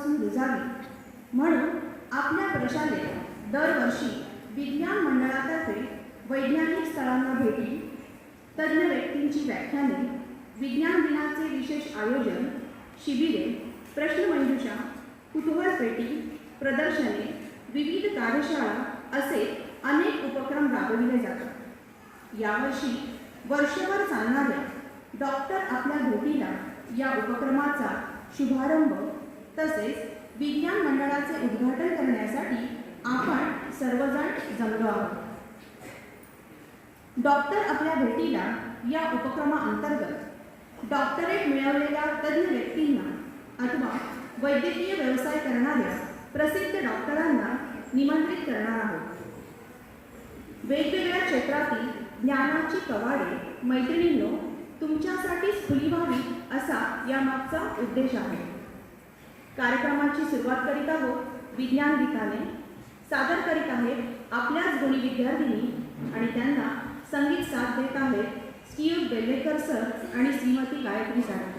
आधीपासून रुजावी म्हणून आपल्या प्रशालेत दरवर्षी विज्ञान मंडळातर्फे वैज्ञानिक स्थळांना भेटी, तज्ज्ञ व्यक्तींची व्याख्याने, विज्ञान दिनाचे विशेष आयोजन, शिबिरे, प्रश्नमंजुषा, कुतूहल पेटी, प्रदर्शने, विविध कार्यशाळा असे अनेक उपक्रम राबविले जातात। यावर्षी वर्षभर चालणाऱ्या डॉक्टर आपल्या भेटीला या उपक्रमाचा शुभारंभ तसेच विज्ञान मंडळाचे उद्घाटन करण्यासाठी आपण सर्वजण जमलो आहोत। डॉक्टर आपल्या भेटीला या उपक्रमाअंतर्गत डॉक्टरेट मिळवलेल्या तज्ज्ञ व्यक्तींना अथवा वैद्यकीय व्यवसाय करणाऱ्या प्रसिद्ध डॉक्टरांना निमंत्रित करणार आहोत। वेगवेगळ्या क्षेत्रातील ज्ञानाची कवाडे मैत्रिणींनो तुमच्यासाठीच खुली व्हावी असा यामागचा उद्देश आहे। कार्यक्रमाची सुरुवात करीत आहोत विज्ञान गीताने। सादर करीत आहेत आपल्याच गुणी विद्यार्थिनी आणि त्यांना संगीत साथ देत आहेत स्टीव बेल्लेकर सर आणि श्रीमती गायत्री सर।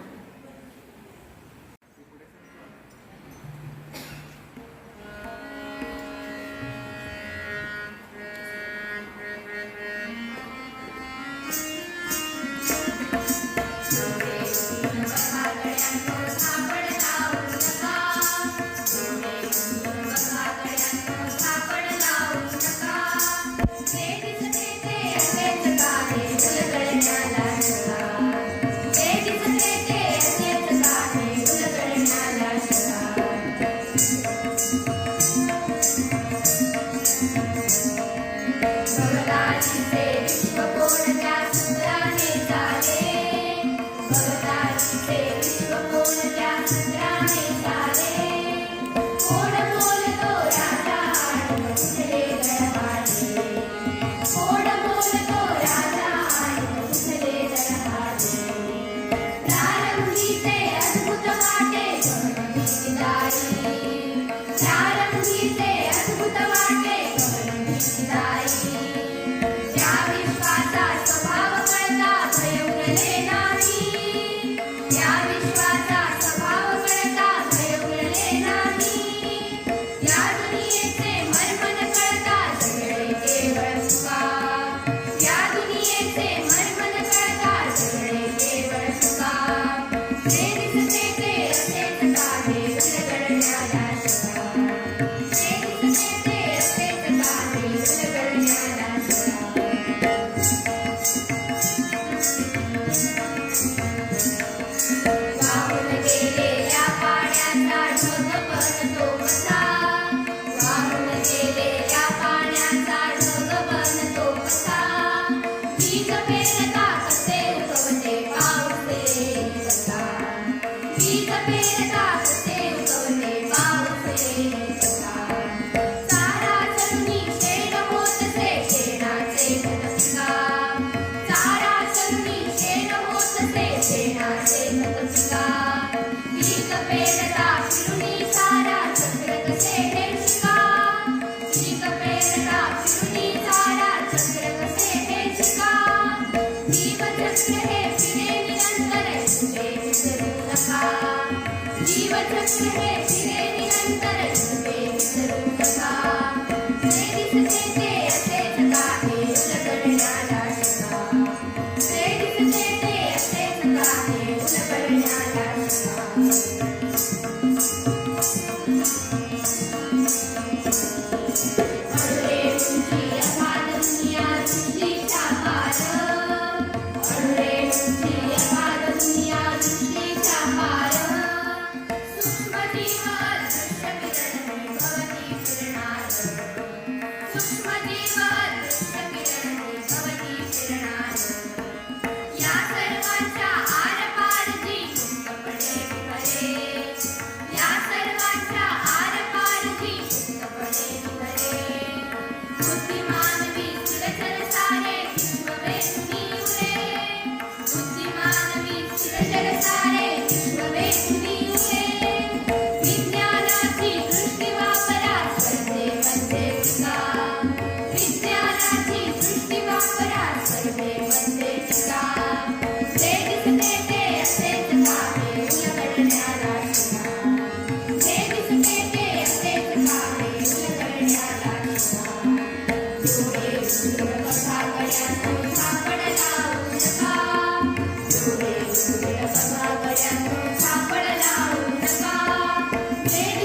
विज्ञान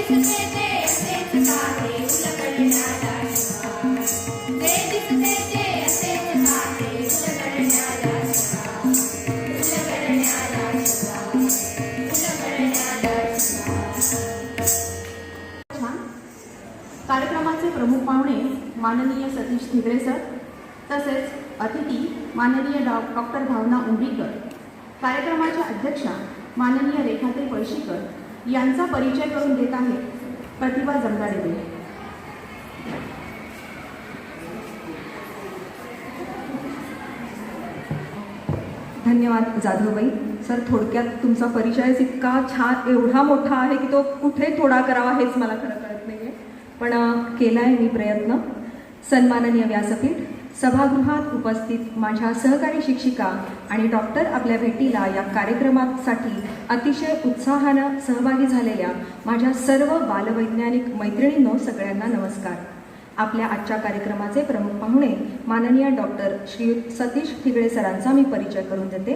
दिसते ते असेच काहे उलगडण्याला शिवा. जे दिसते ते असेच काहे उलगडण्याला शिवा. उलगडण्याला शिवा. उलगडण्याला शिवा. छान. कार्यक्रमाचे प्रमुख पाहुणे माननीय सतीश थिगळे सर, तसेच अतिथी माननीय डॉक्टर भावना उमरीकर, कार्यक्रमाच्या अध्यक्षा माननीय रेखाताई पळशीकर यांचा परिचय करून देत आहे प्रतिभा जमदाडे. धन्यवाद जाधवबाई. सर, थोडक्यात तुमचा परिचयच इतका छान, एवढा मोठा आहे की तो कुठे थोडा करावा हेच मला खरं कळत नाही आहे, पण केला आहे मी प्रयत्न. सन्माननीय व्यासपीठ, सभागृहात उपस्थित माझ्या सहकारी शिक्षिका आणि डॉक्टर आपल्या भेटीला या कार्यक्रमासाठी अतिशय उत्साहानं सहभागी झालेल्या माझ्या सर्व बालवैज्ञानिक मैत्रिणींनो, सगळ्यांना नमस्कार. आपल्या आजच्या कार्यक्रमाचे प्रमुख पाहुणे माननीय डॉक्टर श्री सतीश थिगळे सरांचा मी परिचय करून देते.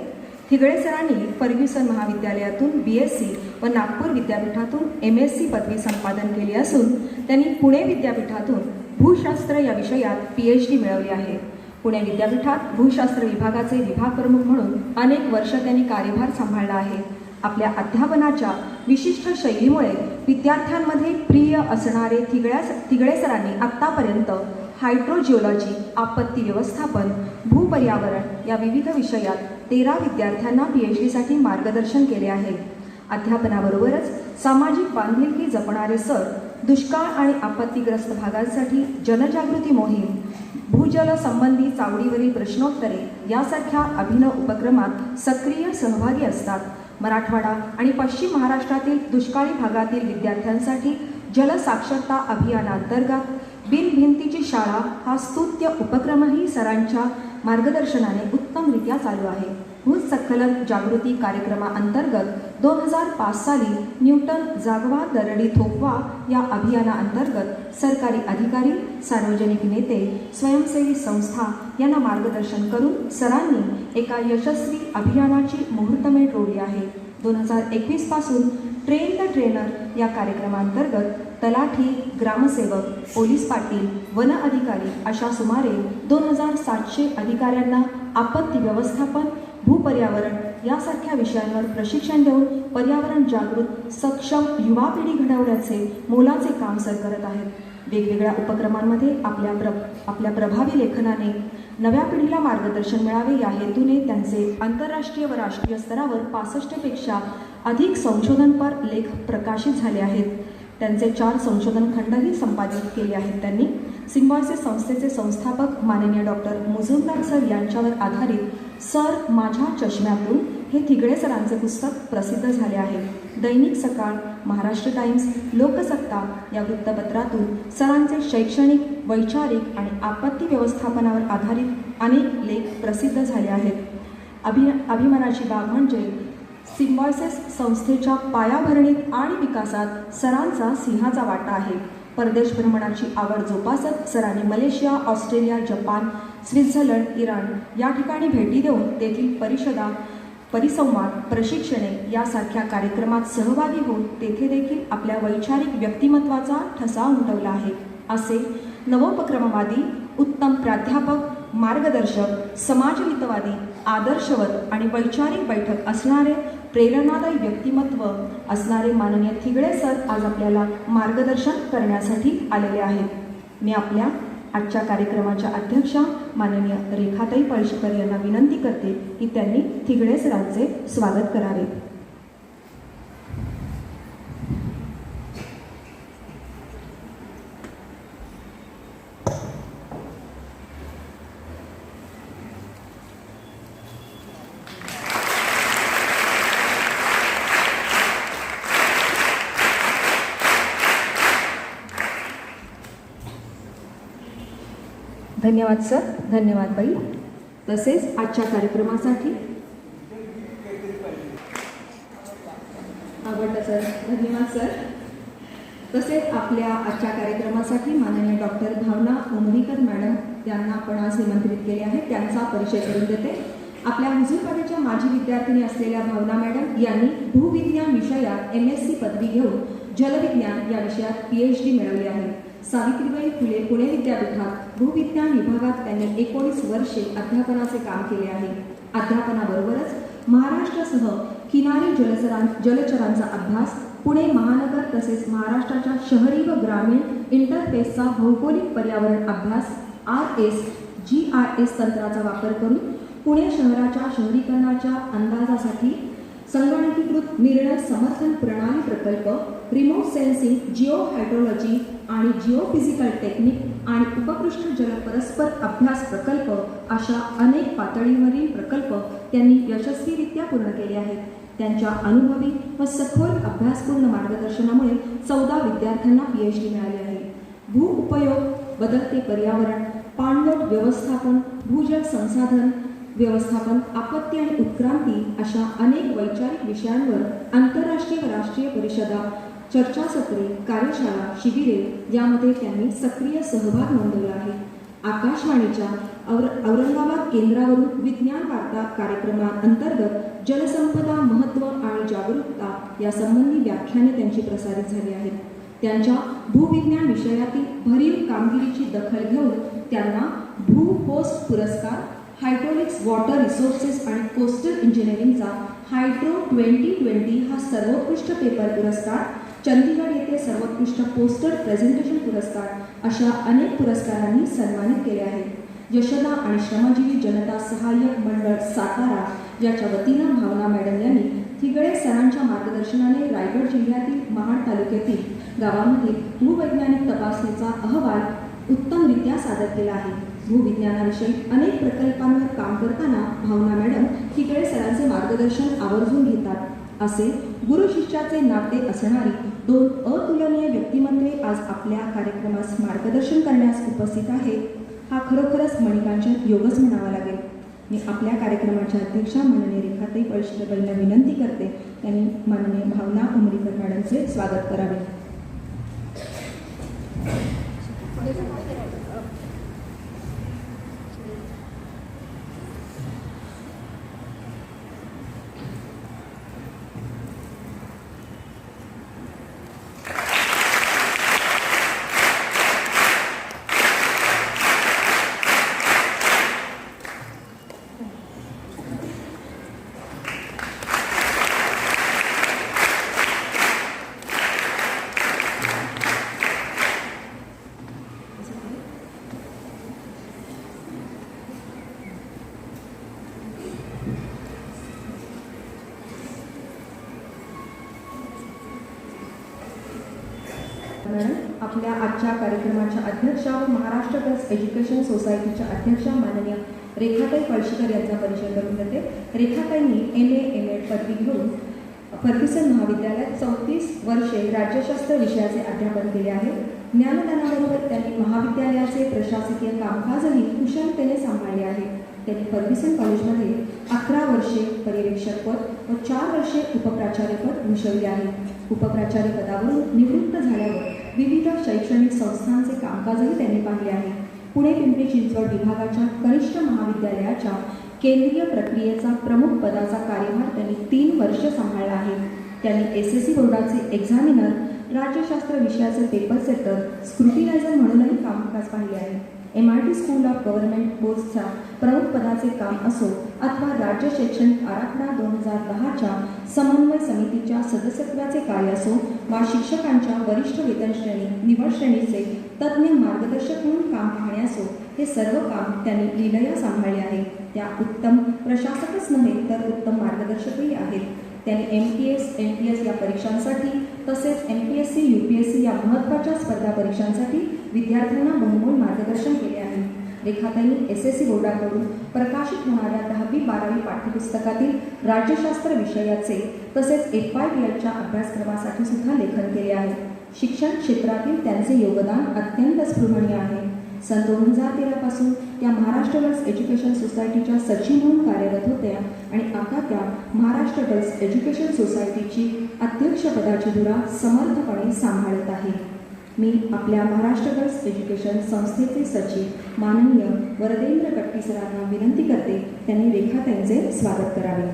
थिगळे सरांनी फर्ग्युसन महाविद्यालयातून BSc व नागपूर विद्यापीठातून MSc पदवी संपादन केली असून त्यांनी पुणे विद्यापीठातून भूशास्त्र या विषयात PhD मिळवली आहे. पुणे विद्यापीठात भूशास्त्र विभागाचे विभाग प्रमुख म्हणून अनेक वर्ष त्यांनी कार्यभार सांभाळला आहे. आपल्या अध्यापनाच्या विशिष्ट शैलीमुळे विद्यार्थ्यांमध्ये प्रिय असणारे थिगळे सरांनी आत्तापर्यंत हायड्रोजिओलॉजी, आपत्ती व्यवस्थापन, भूपर्यावरण या विविध विषयात 13 विद्यार्थ्यांना PhDसाठी मार्गदर्शन केले आहे. अध्यापनाबरोबरच सामाजिक बांधिलकी जपणारे सर दुष्काळ आणि आपत्तीग्रस्त भागांसाठी जनजागृती मोहीम, भूजल संबंधी चावडीवरील प्रश्नोत्तरे यासारख्या अभिनव उपक्रमात सक्रिय सहभागी असतात. मराठवाडा आणि पश्चिम महाराष्ट्रातील दुष्काळी भागातील विद्यार्थ्यांसाठी जलसाक्षरता अभियानांतर्गत बिनभिंतीची शाळा हा स्तुत्य उपक्रमही सरांच्या मार्गदर्शनाने उत्तमरित्या चालू आहे. भूस्खलन जागृती कार्यक्रमाअंतर्गत 2005 साली न्यूटन जागवा दरडी थोपवा या अभियानाअंतर्गत सरकारी अधिकारी, सार्वजनिक नेते, स्वयंसेवी संस्था यांना मार्गदर्शन करून सरांनी एका यशस्वी अभियानाची मुहूर्तमेढ रोवली आहे. 2021 पासून ट्रेन द ट्रेनर या कार्यक्रमांतर्गत तलाठी, ग्रामसेवक, पोलीस पाटील, वन अधिकारी अशा सुमारे 2700 अधिकाऱ्यांना आपत्ती व्यवस्थापन, भूपर्यावरण यासारख्या विषयांवर प्रशिक्षण देऊन पर्यावरण जागृत सक्षम युवा पिढी घडवण्याचे मोलाचे काम सर करत आहेत. वेगवेगळ्या उपक्रमांमध्ये आपल्या प्रभावी लेखनाने नव्या पिढीला मार्गदर्शन मिळावे या हेतूने त्यांचे आंतरराष्ट्रीय व राष्ट्रीय स्तरावर 65 पेक्षा अधिक संशोधनपर लेख प्रकाशित झाले आहेत. त्यांचे 4 संशोधन खंडही संपादित केले आहेत. त्यांनी सिम्बायोसिस संस्थेचे संस्थापक माननीय डॉक्टर मुजुमदार सर यांच्यावर आधारित सर माझ्या चष्म्यातून हे थिगळे सरांचे पुस्तक प्रसिद्ध झाले आहे. दैनिक सकाळ, महाराष्ट्र टाइम्स, लोकसत्ता या वृत्तपत्रातून सरांचे शैक्षणिक, वैचारिक आणि आपत्ती व्यवस्थापनावर आधारित अनेक लेख प्रसिद्ध झाले आहेत. अभिमानाची बाब म्हणजे सिम्बायोसिस संस्थेच्या पायाभरणीत आणि विकासात सरांचा सिंहाचा वाटा आहे. परदेश भ्रमणाची आवड जोपासत सरांनी Malaysia, Australia, Japan, Switzerland, Iran या ठिकाणी भेटी देऊन तेथील परिषदा, परिसंवाद, प्रशिक्षणे यासारख्या कार्यक्रमात सहभागी होऊन तेथे देखील आपल्या वैचारिक व्यक्तिमत्वाचा ठसा उमटवला आहे. असे नवोपक्रमवादी, उत्तम प्राध्यापक, मार्गदर्शक, समाजहितवादी, आदर्शवत आणि वैचारिक बैठक असणारे प्रेरणादायी व्यक्तिमत्व असणारे माननीय थिगळे सर आज आपल्याला मार्गदर्शन करण्यासाठी आलेले आहेत. मी आपल्या आजच्या कार्यक्रमाच्या अध्यक्षा माननीय रेखाताई पळशीकर यांना विनंती करते की त्यांनी थिगळे सरांचे स्वागत करावे. धन्यवाद सर, धन्यवाद बाई. तसेच आजच्या कार्यक्रमासाठी आवडलं सर, धन्यवाद सर. तसेच आपल्या आजच्या कार्यक्रमासाठी माननीय डॉक्टर भावना उमरीकर मॅडम यांना आपण आज निमंत्रित केले आहे. त्यांचा परिचय करून देते. आपल्या हुजूरवाडीच्या माजी विद्यार्थिनी असलेल्या भावना मॅडम यांनी भूविज्ञान विषयात MSc पदवी घेऊन जलविज्ञान या विषयात PhD मिळवली आहे. सावित्रीबाई फुले पुणे विद्यापीठात भूविज्ञान विभागात त्यांनी 19 वर्षे अध्यापनाचे काम केले आहे. अध्यापनाबरोबरच महाराष्ट्रासह किनारी जलचरांचा अभ्यास, पुणे महानगर तसेच महाराष्ट्राच्या शहरी व ग्रामीण इंटरफेसचा भौगोलिक पर्यावरण अभ्यास GIS तंत्राचा वापर करून पुणे शहराच्या शहरीकरणाच्या अंदाजासाठी संगणकीकृत निर्णय समर्थन प्रणाली प्रकल्प, रिमोट सेन्सिंग, जिओ हायड्रोलॉजी आणि जिओफिजिकल टेक्निक आणि उपपृष्ठ जल परस्पर अभ्यास प्रकल्प अशा अनेक पातळीवरील प्रकल्प त्यांनी यशस्वीरित्या पूर्ण केले आहेत. त्यांच्या अनुभवी व सखोल अभ्यासपूर्ण मार्गदर्शनामुळे 14 विद्यार्थ्यांना PhD मिळाले आहे. भू उपयोग, बदलते पर्यावरण, पाणलोट व्यवस्थापन, भूजल संसाधन व्यवस्थापन, आपत्ती आणि उत्क्रांती अशा अनेक वैचारिक विषयांवर आंतरराष्ट्रीय व राष्ट्रीय परिषदा, चर्चासत्रे, कार्यशाळा, शिबिरे यामध्ये त्यांनी सक्रिय सहभाग नोंदवला आहे. आकाशवाणीच्या औरंगाबाद केंद्रावरून विज्ञान वार्ता कार्यक्रमाअंतर्गत जलसंपदा महत्त्व आणि जागरूकता यासंबंधी व्याख्याने त्यांची प्रसारित झाली आहेत. त्यांच्या भूविज्ञान विषयातील भरीव कामगिरीची दखल घेऊन त्यांना भू होस्ट पुरस्कार, हायड्रोलिक्स, वॉटर रिसोर्सेस आणि कोस्टल इंजिनिअरिंगचा हायड्रो 2020 हा सर्वोत्कृष्ट पेपर पुरस्कार, चंदीगड येथे सर्वोत्कृष्ट पोस्टर प्रेझेंटेशन पुरस्कार अशा अनेक पुरस्कारांनी सन्मानित केले आहे. यशोदा आणि श्रमजीवी जनता सहाय्यक मंडळ सातारा याच्या वतीनं भावना मॅडम यांनी थिगळे सरांच्या मार्गदर्शनाने रायगड जिल्ह्यातील महाड तालुक्यातील गावामध्ये भूवैज्ञानिक तपासणीचा अहवाल उत्तमरित्या सादर केला आहे. भूविज्ञानाविषयी अनेक प्रकल्पांवर काम करताना भावना मॅडम थिगळे सरांचे मार्गदर्शन आवर्जून घेतात. असे गुरु शिष्याचे नाते असणारी 2 अतुलनीय व्यक्तिमत्वे आज आपल्या कार्यक्रमास मार्गदर्शन करण्यास उपस्थित आहेत. हा खरोखरच मणिकांचन योगच म्हणावा लागेल. मी आपल्या कार्यक्रमाच्या अध्यक्षा माननीय रेखाताई पळशीकरांना विनंती करते त्यांनी माननीय भावना उमरीकर मॅडमचे स्वागत करावे. मॅडम आपल्या आजच्या कार्यक्रमाच्या अध्यक्षा व महाराष्ट्र गर्ल्स एज्युकेशन सोसायटीच्या अध्यक्षा माननीय रेखाताई पळशीकर यांचा परिचय करून देते. रेखाताईंनी MA MEd पदवी घेऊन फर्ग्युसन महाविद्यालयात 34 वर्षे राज्यशास्त्र विषयाचे अध्यापन केले आहे. ज्ञानदानाबरोबर त्यांनी महाविद्यालयाचे प्रशासकीय कामकाजही कुशलतेने सांभाळले आहे. त्यांनी फर्ग्युसन कॉलेजमध्ये 11 वर्षे पर्यवेक्षक पद व 4 वर्षे उपप्राचार्य पद भूषवले आहे. उपप्राचार्य पदावरून निवृत्त झाल्यावर विविध शैक्षणिक संस्थांचे कामकाजही त्यांनी पाहिले आहे. पुणे पिंपरी चिंचवड विभागाच्या कनिष्ठ महाविद्यालयाच्या केंद्रीय प्रक्रियेचा प्रमुख पदाचा कार्यभार त्यांनी 3 वर्ष सांभाळला आहे. त्यांनी SSC बोर्डाचे एक्झामिनर, राज्यशास्त्र विषयाचे पेपर सेटर, स्क्रुटिनायझर म्हणूनही कामकाज पाहिले आहे. MIT स्कूल ऑफ गव्हर्नमेंट बोर्ड्सच्या प्रमुख पदाचे काम असो अथवा राज्य शैक्षणिक आराखडा 2010च्या समन्वय समितीच्या सदस्यत्वाचे कार्य असो वा शिक्षकांच्या वरिष्ठ वेतन श्रेणी निवड श्रेणीचे तज्ज्ञ मार्गदर्शक म्हणून काम पाहणे असो, हे सर्व काम त्यांनी लीलया सांभाळले आहे. त्या उत्तम प्रशासकच नव्हे तर उत्तम मार्गदर्शकही आहेत. त्यांनी MTS, NTS या परीक्षांसाठी तसेच MPSC, UPSC या महत्त्वाच्या स्पर्धा परीक्षांसाठी विद्यार्थ्यांना बहुमोल मार्गदर्शन केले आहे. रेखाताईंनी SSC बोर्डाकडून प्रकाशित होणाऱ्या 10वी-12वी पाठ्यपुस्तकातील राज्यशास्त्र विषयाचे तसेच FYPLच्या अभ्यासक्रमासाठी सुद्धा लेखन केले आहे. शिक्षण क्षेत्रातील त्यांचे योगदान अत्यंत स्पृहणीय आहे. सन 2013 पासून त्या महाराष्ट्र गर्ल्स एज्युकेशन सोसायटीच्या सचिव म्हणून कार्यरत होत्या आणि आता त्या महाराष्ट्र गर्ल्स एज्युकेशन सोसायटीची अध्यक्षपदाची धुरा समर्थपणे सांभाळत आहे. मी आपल्या महाराष्ट्र गर्ल्स एज्युकेशन संस्थेचे सचिव माननीय वरदेंद्र कट्टी सरांना विनंती करते त्यांनी रेखाताईंचे स्वागत करावे.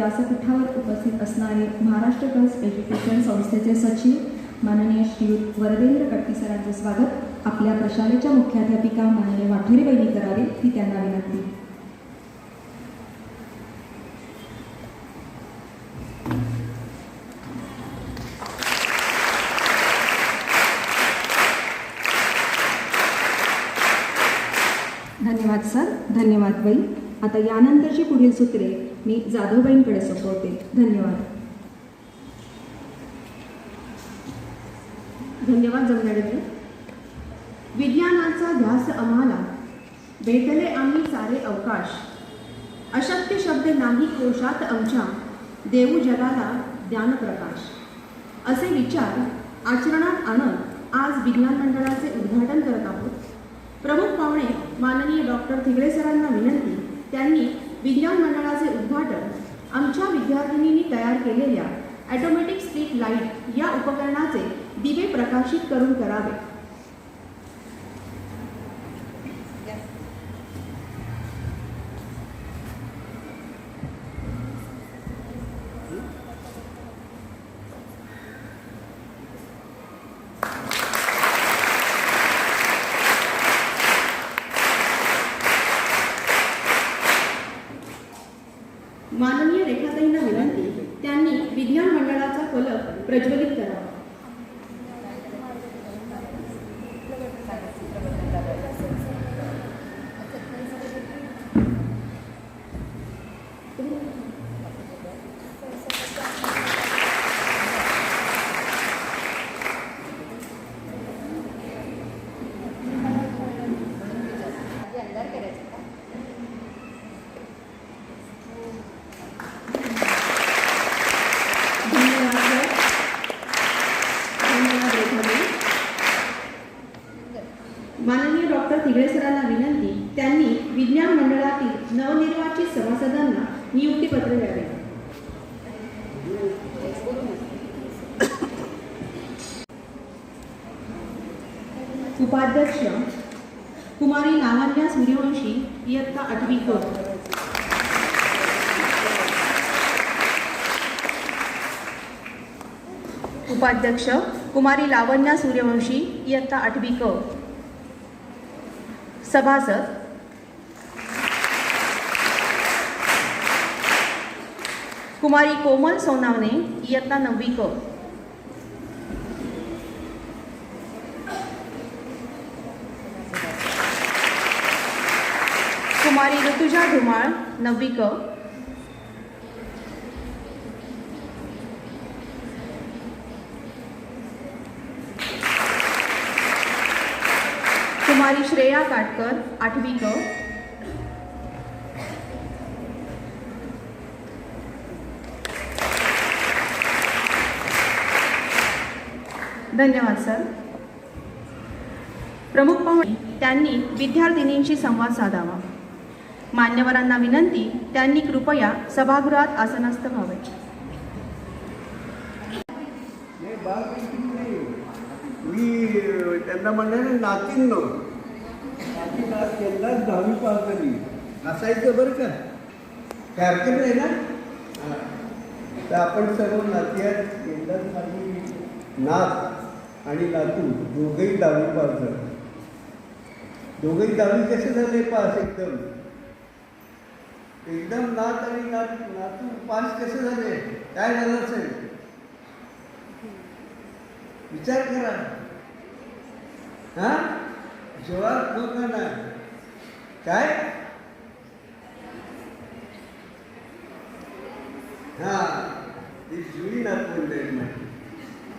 व्यासपीठावर उपस्थित असणारे महाराष्ट्र गर्ल्स एज्युकेशन संस्थेचे सचिव माननीय श्रीयुत वरदेंद्र कटके सरांचे स्वागत आपल्या प्रशालेच्या मुख्याध्यापिका माननीय वाठेरे वहिनी करावे ही त्यांना विनंती. धन्यवाद सर. धन्यवाद बाई. आता यानंतरची पुढील सूत्रे मी जाधवबाईंकडे सोपवते. धन्यवाद. धन्यवाद जमनाडेजी. विज्ञानाचा ध्यास आम्हाला भेटले आम्ही सारे अवकाश. अशक्य शब्द नाही कोशात आमच्या देऊ जगाला ज्ञानप्रकाश. असे विचार आचरणात आणत आज विज्ञान मंडळाचे उद्घाटन करत आहोत. प्रमुख पाहुणे माननीय डॉक्टर थिगळे सरांना विनंती, त्यांनी विज्ञान मंडळाचे उद्घाटन आमच्या विद्यार्थिनींनी तयार केलेल्या ऑटोमॅटिक स्ट्रीट लाईट या उपकरणाचे दिवे प्रकाशित करून करावे. माननीय रेखाताईंना विनंती, त्यांनी विज्ञान मंडळाचा फलक प्रज्वलित करावा. माननीय डॉक्टर थिगळे सरांना विनंती, त्यांनी विज्ञान मंडळातील नवनिर्वाचित सभासदांना नियुक्तीपत्र द्यावे. उपाध्यक्ष कुमारी लावण्या सूर्यवंशी इयत्ता 8वी क. उपाध्यक्ष कुमारी लावण्या सूर्यवंशी इयत्ता 8वी क. सभासद कुमारी कोमल सोनावणे इयत्ता 9वी क. कुमारी ऋतुजा धुमाळ 9वी क. कुमारी श्रेया काटकर 8वी क. धन्यवाद सर. प्रमुख पाहुणे त्यांनी विद्यार्थिनींशी संवाद साधावा. मान्यवरांना विनंती, त्यांनी कृपया सभागृहात आसनस्थ व्हावे. मी त्यांना म्हणलं नातींनो, नाती नात यंदाच 10वी पास झाली असायचं बरं का, काय हरकत नाही ना. तर आपण सर्व नाती आहेत. यंदाच माझी नात आणि नातू दोघंही 10वी पास झाले. दोघंही 10वी कसे झाले पास? एकदम एकदम नात आणि नातू पास कसे झाले? काय झालं असेल विचार करा. हा जवाब नका ना. काय हा ती जुळी नातवंड आहेत माझी,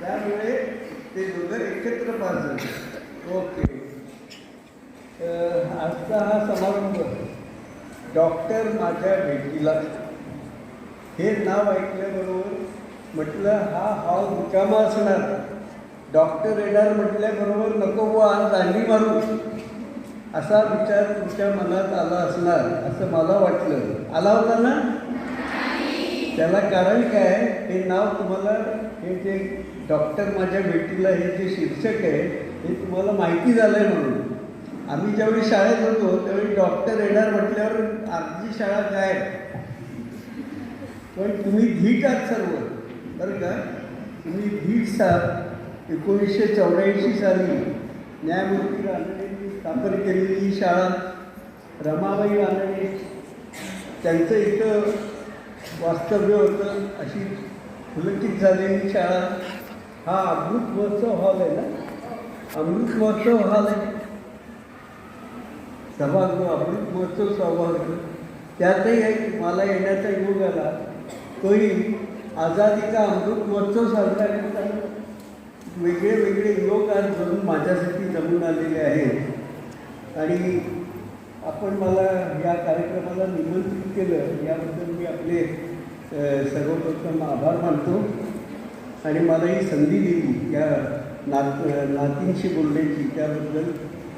त्यामुळे ते दोघं एकत्र पास झाले. ओके. आजचा हा समारंभ डॉक्टर माझ्या भेटीला, हे नाव ऐकल्याबरोबर म्हटलं हा हॉल रिकामा असणार. डॉक्टर येणार म्हटल्याबरोबर नको व आज दांडी मारू असा विचार तुमच्या मनात आला असणार असं मला वाटलं. आला होता ना? त्याला कारण काय, हे नाव तुम्हाला, हे जे डॉक्टर माझ्या भेटीला हे जे शीर्षक आहे हे तुम्हाला माहिती झालं आहे म्हणून. आम्ही ज्यावेळी शाळेत होतो त्यावेळी डॉक्टर येणार म्हटल्यावर अर्धी शाळा काय पण तुम्ही धीट आहात सर्व बरं का. तुम्ही धीट साथ 1984 साली न्यायमूर्ती रानडेंनी स्थापन केलेली ही शाळा, रमाबाई रानडे त्यांचं इथं वास्तव्य होतं, अशी फुलकित झालेली शाळा. हा अमृत महोत्सव हॉल आहे ना, अमृत महोत्सव हॉल आहे, सभागृह, अमृत महोत्सव सभागृह. त्यातही मला येण्याचा योग आला. तोही आझादी का अमृत महोत्सव साजरा करताना वेगळे वेगळे योग आज जमून माझ्यासाठी जमून आलेले आहेत. आणि आपण मला या कार्यक्रमाला निमंत्रित केलं याबद्दल मी आपले सर्वप्रथम आभार मानतो. आणि मला ही संधी दिली या नातींशी बोलण्याची, त्याबद्दल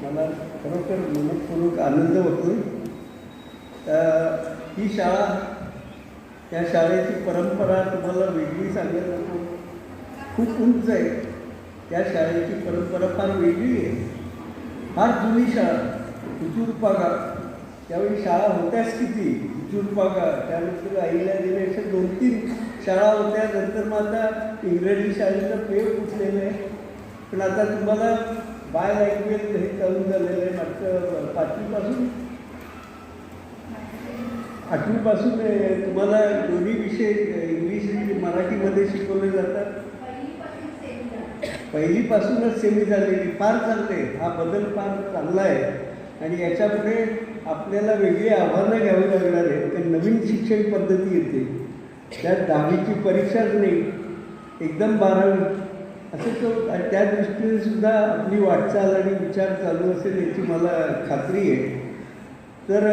मला खरोखर मनपूर्वक आनंद होतो. ही शाळा, त्या शाळेची परंपरा तुम्हाला वेगळी सांगायला नको, खूप उंच आहे. त्या शाळेची परंपरा फार वेगळी आहे, फार जुनी शाळा. हुजूरपागा, त्यावेळी शाळा होत्याच किती, हुजूरपागा, त्यानंतर अहिल्यादेवी, अशा 2-3 शाळा होत्या. नंतर मग आता इंग्रजी शाळेचं पेव फुटलेलं आहे. पण आता तुम्हाला बाय लँग्वेज हे चालू झालेलं आहे. मागचं 5वीपासून 8वीपासून तुम्हाला दोन्ही विषय इंग्लिश आणि मराठीमध्ये शिकवले जातात. पहिलीपासूनच सेमी झालेली, फार चांगले. हा बदल फार चांगला आहे. आणि याच्यापुढे आपल्याला वेगळी आव्हानं घ्यावी लागणार आहेत. कारण नवीन शिक्षण पद्धती येते, त्यात 10वीची परीक्षाच नाही, एकदम 12वी असं करू. आणि त्या दृष्टीने सुद्धा आपली वाटचाल आणि विचार चालू असेल याची मला खात्री आहे. तर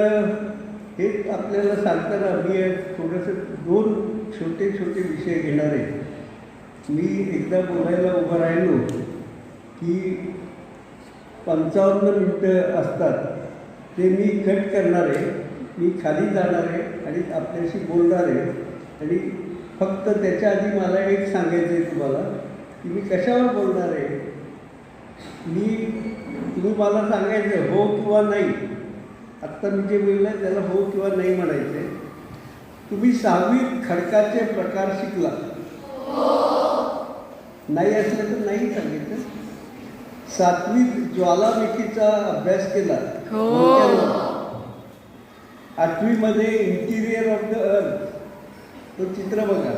हे आपल्याला सांगताना मी थोडंसं 2 छोटे छोटे विषय घेणार आहे. मी एकदा बोलायला उभं राहिलो की 55 मिनटं असतात, ते मी कट करणार आहे. मी खाली जाणार आहे आणि आपल्याशी बोलणार आहे. आणि फक्त त्याच्या आधी मला एक सांगायचं आहे तुम्हाला की मी कशावर बोलणार आहे. तुम्ही मला सांगायचं हो किंवा नाही. आत्ता मी जे बोललं त्याला हो किंवा नाही म्हणायचं आहे. तुम्ही 6वीत खडकाचे प्रकार शिकला, नाही असलं तर नाही सांगायचं. 7वीत ज्वालामुखीचा अभ्यास केला, 8वीमध्ये इंटिरियर ऑफ द अर्थ, तो चित्र बघा,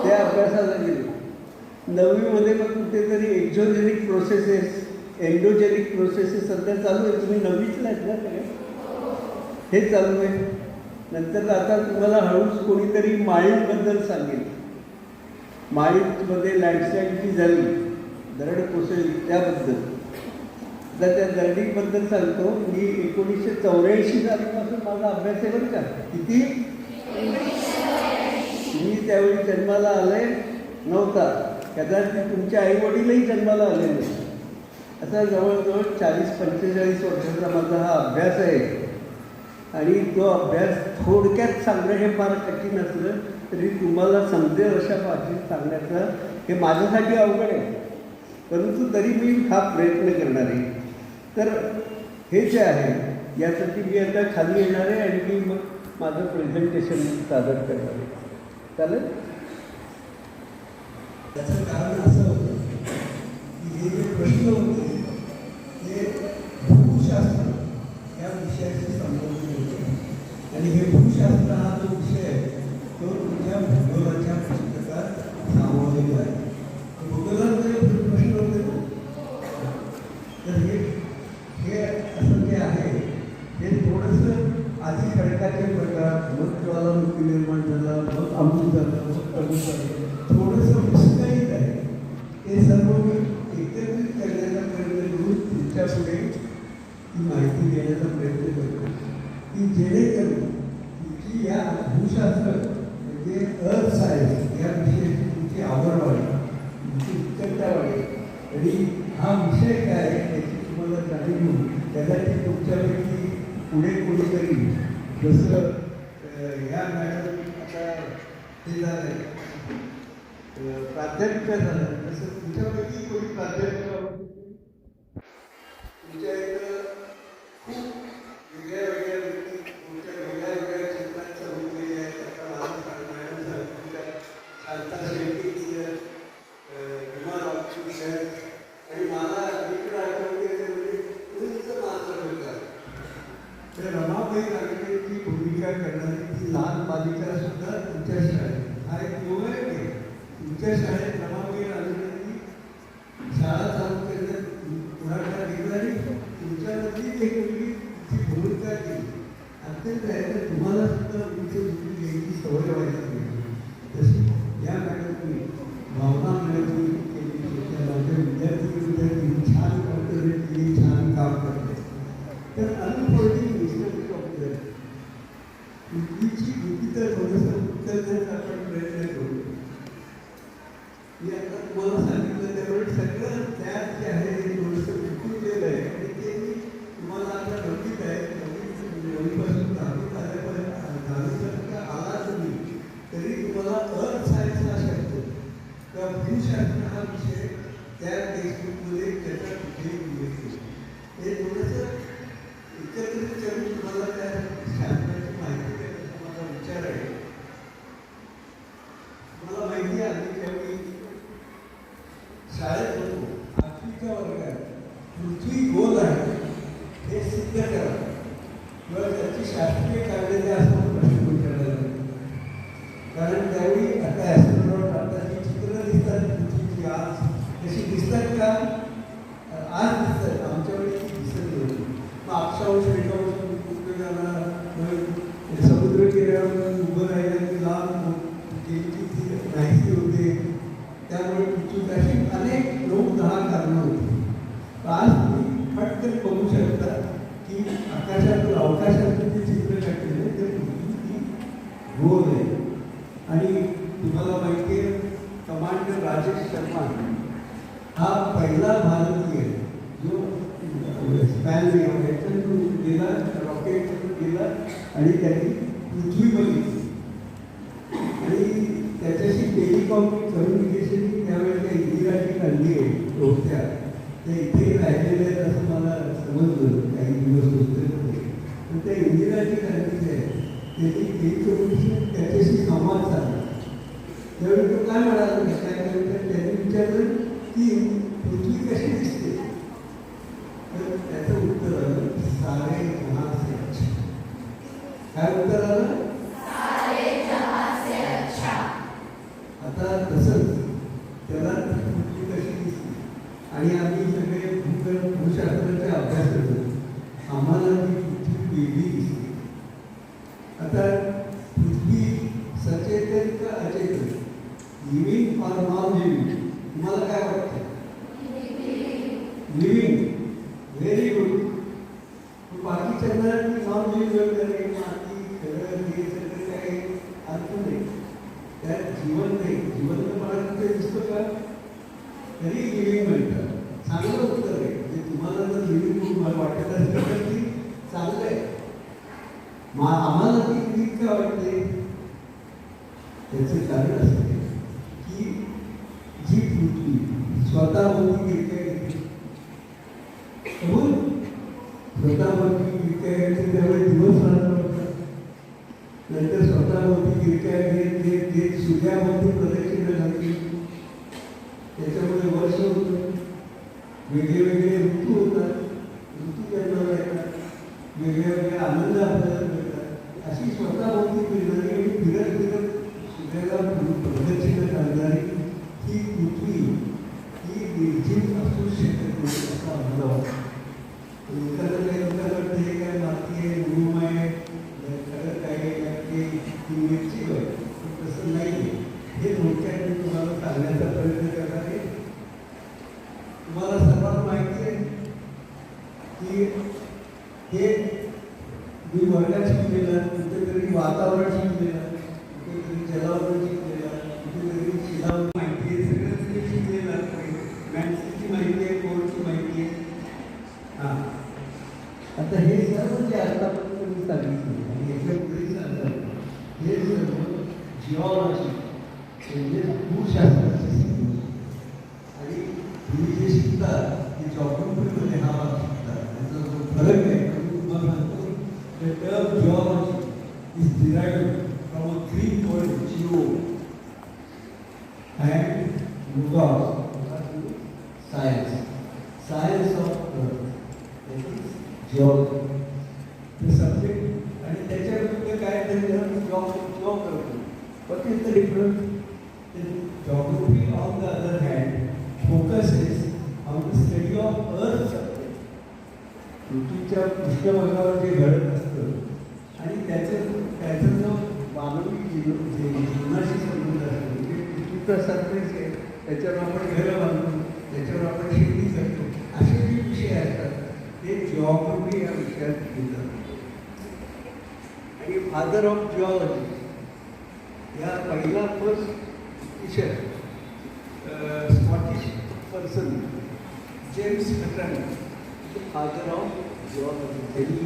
त्या अभ्यासाला गेले. 9वीमध्ये मग कुठेतरी एक्झोजेनिक प्रोसेसेस, एंडोजेनिक प्रोसेसेस सध्या चालू आहे. तुम्ही 9वीतला आहेत ना सगळे, हे चालू आहे. नंतर आता तुम्हाला हळूच कोणीतरी माळींबद्दल सांगेल. माळीमध्ये लँडस्लाईड जी झाली, दरड कोसळली, त्याबद्दल. आता त्या दरडीबद्दल सांगतो. मी 1984 सालीपासून माझा अभ्यास आहे बरं का. किती? मी त्यावेळी जन्माला आले नव्हता, कदाचित तुमचे आईवडीलही जन्माला आले नाही. असा जवळजवळ 40-45 वर्षाचा माझा हा अभ्यास आहे. आणि तो अभ्यास थोडक्यात सांगणं हे फार कठीण असलं तरी तुम्हाला समजेल अशा भाषेत सांगण्याचं हे माझ्यासाठी अवघड आहे, परंतु तरी मी हा प्रयत्न करणार आहे. तर हे जे आहे यासाठी मी आता खाली येणार आहे आणि मी मग माझं प्रेझेंटेशन सादर करणार आहे. चालेल? त्याचं कारण असं होतं की हे जे प्रश्न होते ते भूशास्त्र या विषयाशी संबंधित होते. आणि हे भूशास्त्र हा जो विषय आहे तो तुमच्या भूगोलाच्या पुस्तकात सामावलेला आहे. भूगोलाचे प्रश्न होते ना, तर हे असं जे आहे हे थोडंसं आधी खडकाचे प्रकार, मग ज्वालामुखी निर्माण झाला, मग अमृत झालं, मग प्रभू झालं, थोडंसं विस्कळीत आहे. हे सर्व मी एकत्रित करण्याचा प्रयत्न करून तुमच्या पुढे ती माहिती देण्याचा प्रयत्न करतो की जेणेकरून तुमची या भूशास्त्र म्हणजे अर्थ सायन्स या विषयाची तुमची आवड वाढेल, तुमची उत्कंठा वाढेल. आणि हा विषय काय आहे याची तुम्हाला जाणीव होईल. त्यासाठी तुमच्यापैकी पुढे कोणीतरी जसं ह्या मॅडम आता हे झालं प्राध्यापिका झालं, तसं तुमच्यापैकी कोणी प्राध्यापिका तुमच्या इथं खूप वेगळ्या वेगळ्या व्यक्ती तुमच्या वेगळ्या वेगळ्या क्षेत्रात समजलेल्या आहेत. आता मला तर unfolding history of the earth. पृथ्वीची भूमी तर थोडंसं उचलण्याचा आपण प्रयत्न करू. मी आता तुम्हाला सांगितलं त्यामुळे सगळं त्यात जे आहे ते थोडंसं विखुरलेलं आहे आणि ते मी तुम्हाला आता नवीन आहे नवीपासून दहावीत दहावीपर्यंत आला तुम्ही तरी तुम्हाला अर्थ सायन्स हा शब्द किंवा भूशास्त्र हा विषय त्या टेक्स्टबुकमध्ये त्याचा कुठेही उल्लेख केला. हे थोडंसं एकत्रित करून तुम्हाला त्या शास्त्राची माहिती देण्याचा माझा विचार आहे. मला माहिती आहे त्यावेळी शाळेत होतो 8वीच्या वर्गात पृथ्वी गोल आहे हे सिद्ध करा किंवा त्याची शास्त्रीय कारणे द्या असं प्रश्न विचारला जातो. कारण त्यावेळी आता ॲस्ट्रॉनॉट आता जी चित्र दिसतात पृथ्वीची आज तशी दिसतात का? आज दिसतात. आमच्या वेळी ती दिसत नव्हती. मग अक्षांश रेखांश उपयोगाला समुद्र किनाऱ्यावर उभं राहिलं की लांब गेली ती माहिती होते. त्यामुळे पृथ्वीची अशी अनेक 9-10 कारणं होती. आज तुम्ही फटकन बघू शकता की आकाशातून अवकाशातून जे चित्र काढलेलं आहे ते पृथ्वी गोल आहे. आणि तुम्हाला माहिती आहे कमांडर राजेश शर्मा हा पहिला भारतीय जो स्पॅन याच्यातून गेला रॉकेटमधून गेला आणि त्यांनी पृथ्वी बघितली आणि त्याच्याशी कम्युनिकेशन त्यावेळेला इंदिराजी काढली आहे होत्या त्या इथे राहिलेल्या आहेत असं मला समजलं काही दिवस होते. पण त्या इंदिराजी गांधी आहेत त्यांनी टेलिकम्युनिकेशन त्याच्याशी संवाद साधला. त्यावेळी तो काय म्हणाला काय त्यांनी विचारलं की पृथ्वी कशी दिसते. तर त्याचं उत्तर आलं सारे जहां से अच्छा. काय उत्तर आलं? आता तसंच त्याला पृथ्वी कशी दिसते आणि आम्ही सगळे भूशास्त्राचे अभ्यास करतो आम्हाला ती पृथ्वी वेगळी दिसते. आता पृथ्वी सचेतन का अचेतन लिव्हिंग ऑर नॉन लिव्हिंग तुम्हाला काय वाटतं? लिव्हिंग. Very good. बाकीच्यांना नॉन लिव्हिंग वगैरे माती खरं हे सगळं काही अर्थ नाही. त्यात जीवन नाही. जिवंतपणा तिथे दिसतो का? तरी लिव्हिंग म्हणतात. चांगलं उत्तर आहे. म्हणजे तुम्हाला जर लिव्हिंग वाटत असेल तर ती चांगलं आहे. आम्हाला ती लिव्हिंग का वाटते? त्याचं कारण असते की जी पृथ्वी स्वतःभोवती गिरक्या घेते स्वतःभोवती गिरक्या घेते त्यावेळी दिवस रात्र होतात. नंतर स्वतःभोवती गिरक्या घेत सूर्याभोवती प्रदक्षिणा घालते. त्याच्यामुळे वर्ष होतं. वेगळे ऋतू होतात. ऋतू जन्माला येतात. वेगळे आनंद आपल्याला मिळतात. अशी स्वतःभोवती फिरणारी आणि फिरत सूर्याला प्रदक्षिणा घालणारी ही पृथ्वी ही निर्जीव असू शकत नाही असं आम्हाला वाटतं. लोकांना हे काय माती आहे गुरुम आहे खरं काय ती मिरची आहे तसं नाही. हे थोडक्यात मी तुम्हाला सांगण्याचा प्रयत्न करणार आहे. तुम्हाला सर्वात माहिती आहे की हे मी वर्गात शिकलेलं कुठेतरी वातावरण शिकलेलं कुठेतरी जलावरण शिकलेलं कुठेतरी शिलावरण माहिती आहे. सगळं तुम्ही शिकलेलं आहे. मॅथ्सची माहिती आहे कोर्सची माहिती आहे. हां आता हे सर्व जे आतापर्यंत मी सांगितलं आणि याच्या पुढे सांगतात हे सर्व जिओलॉजी म्हणजे भूशास्त्राचे शिकवलं. आणि तुम्ही जे शिकतात ते जॉग्रफीमध्ये हा भाग शिकतात. त्याचा जो फरक आहे तो तुम्हाला सांगतो. The term geology is derived from a Greek word geo and logos, science. Science of earth. That is geology. The subject आणि त्याच्या विरुद्ध काय तर जॉब करतो. What is the difference? The geography on the other hand focuses on the study of earth subject. पृथ्वीच्या पृष्ठभागावर जे घडत असतं आणि त्याचा जो मानवी जीवनाशी संबंध असतो म्हणजे पृथ्वीचा सरफेस आहे त्याच्यावर आपण घरं बांधतो त्याच्यावर आपण शेती करतो असे जे विषय असतात ते जिओग्राफी या विषयात घेतलं आणि फादर ऑफ जिओलॉजी या पहिला first teacher Scottish person James Hutton father of geology त्यांनी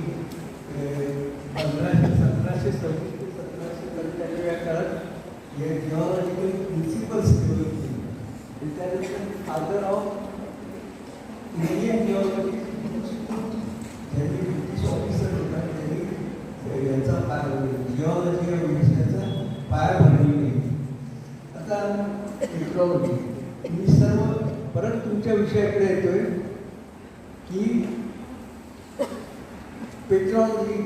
1726 ते 1740 या काळात या जिओलॉजिकल प्रिन्सिपल्स डेव्हलप केले आणि त्यानंतर फादर ऑफ इंडियन जिओलॉजी ज्यांनी ब्रिटिश ऑफिसर होता त्यांनी याचा जिओलॉजी या विषयाचा पाया भरलेला आहे. आता पेट्रोलॉजी मी सर्व परत तुमच्या विषयाकडे येतोय की पेट्रोलॉजी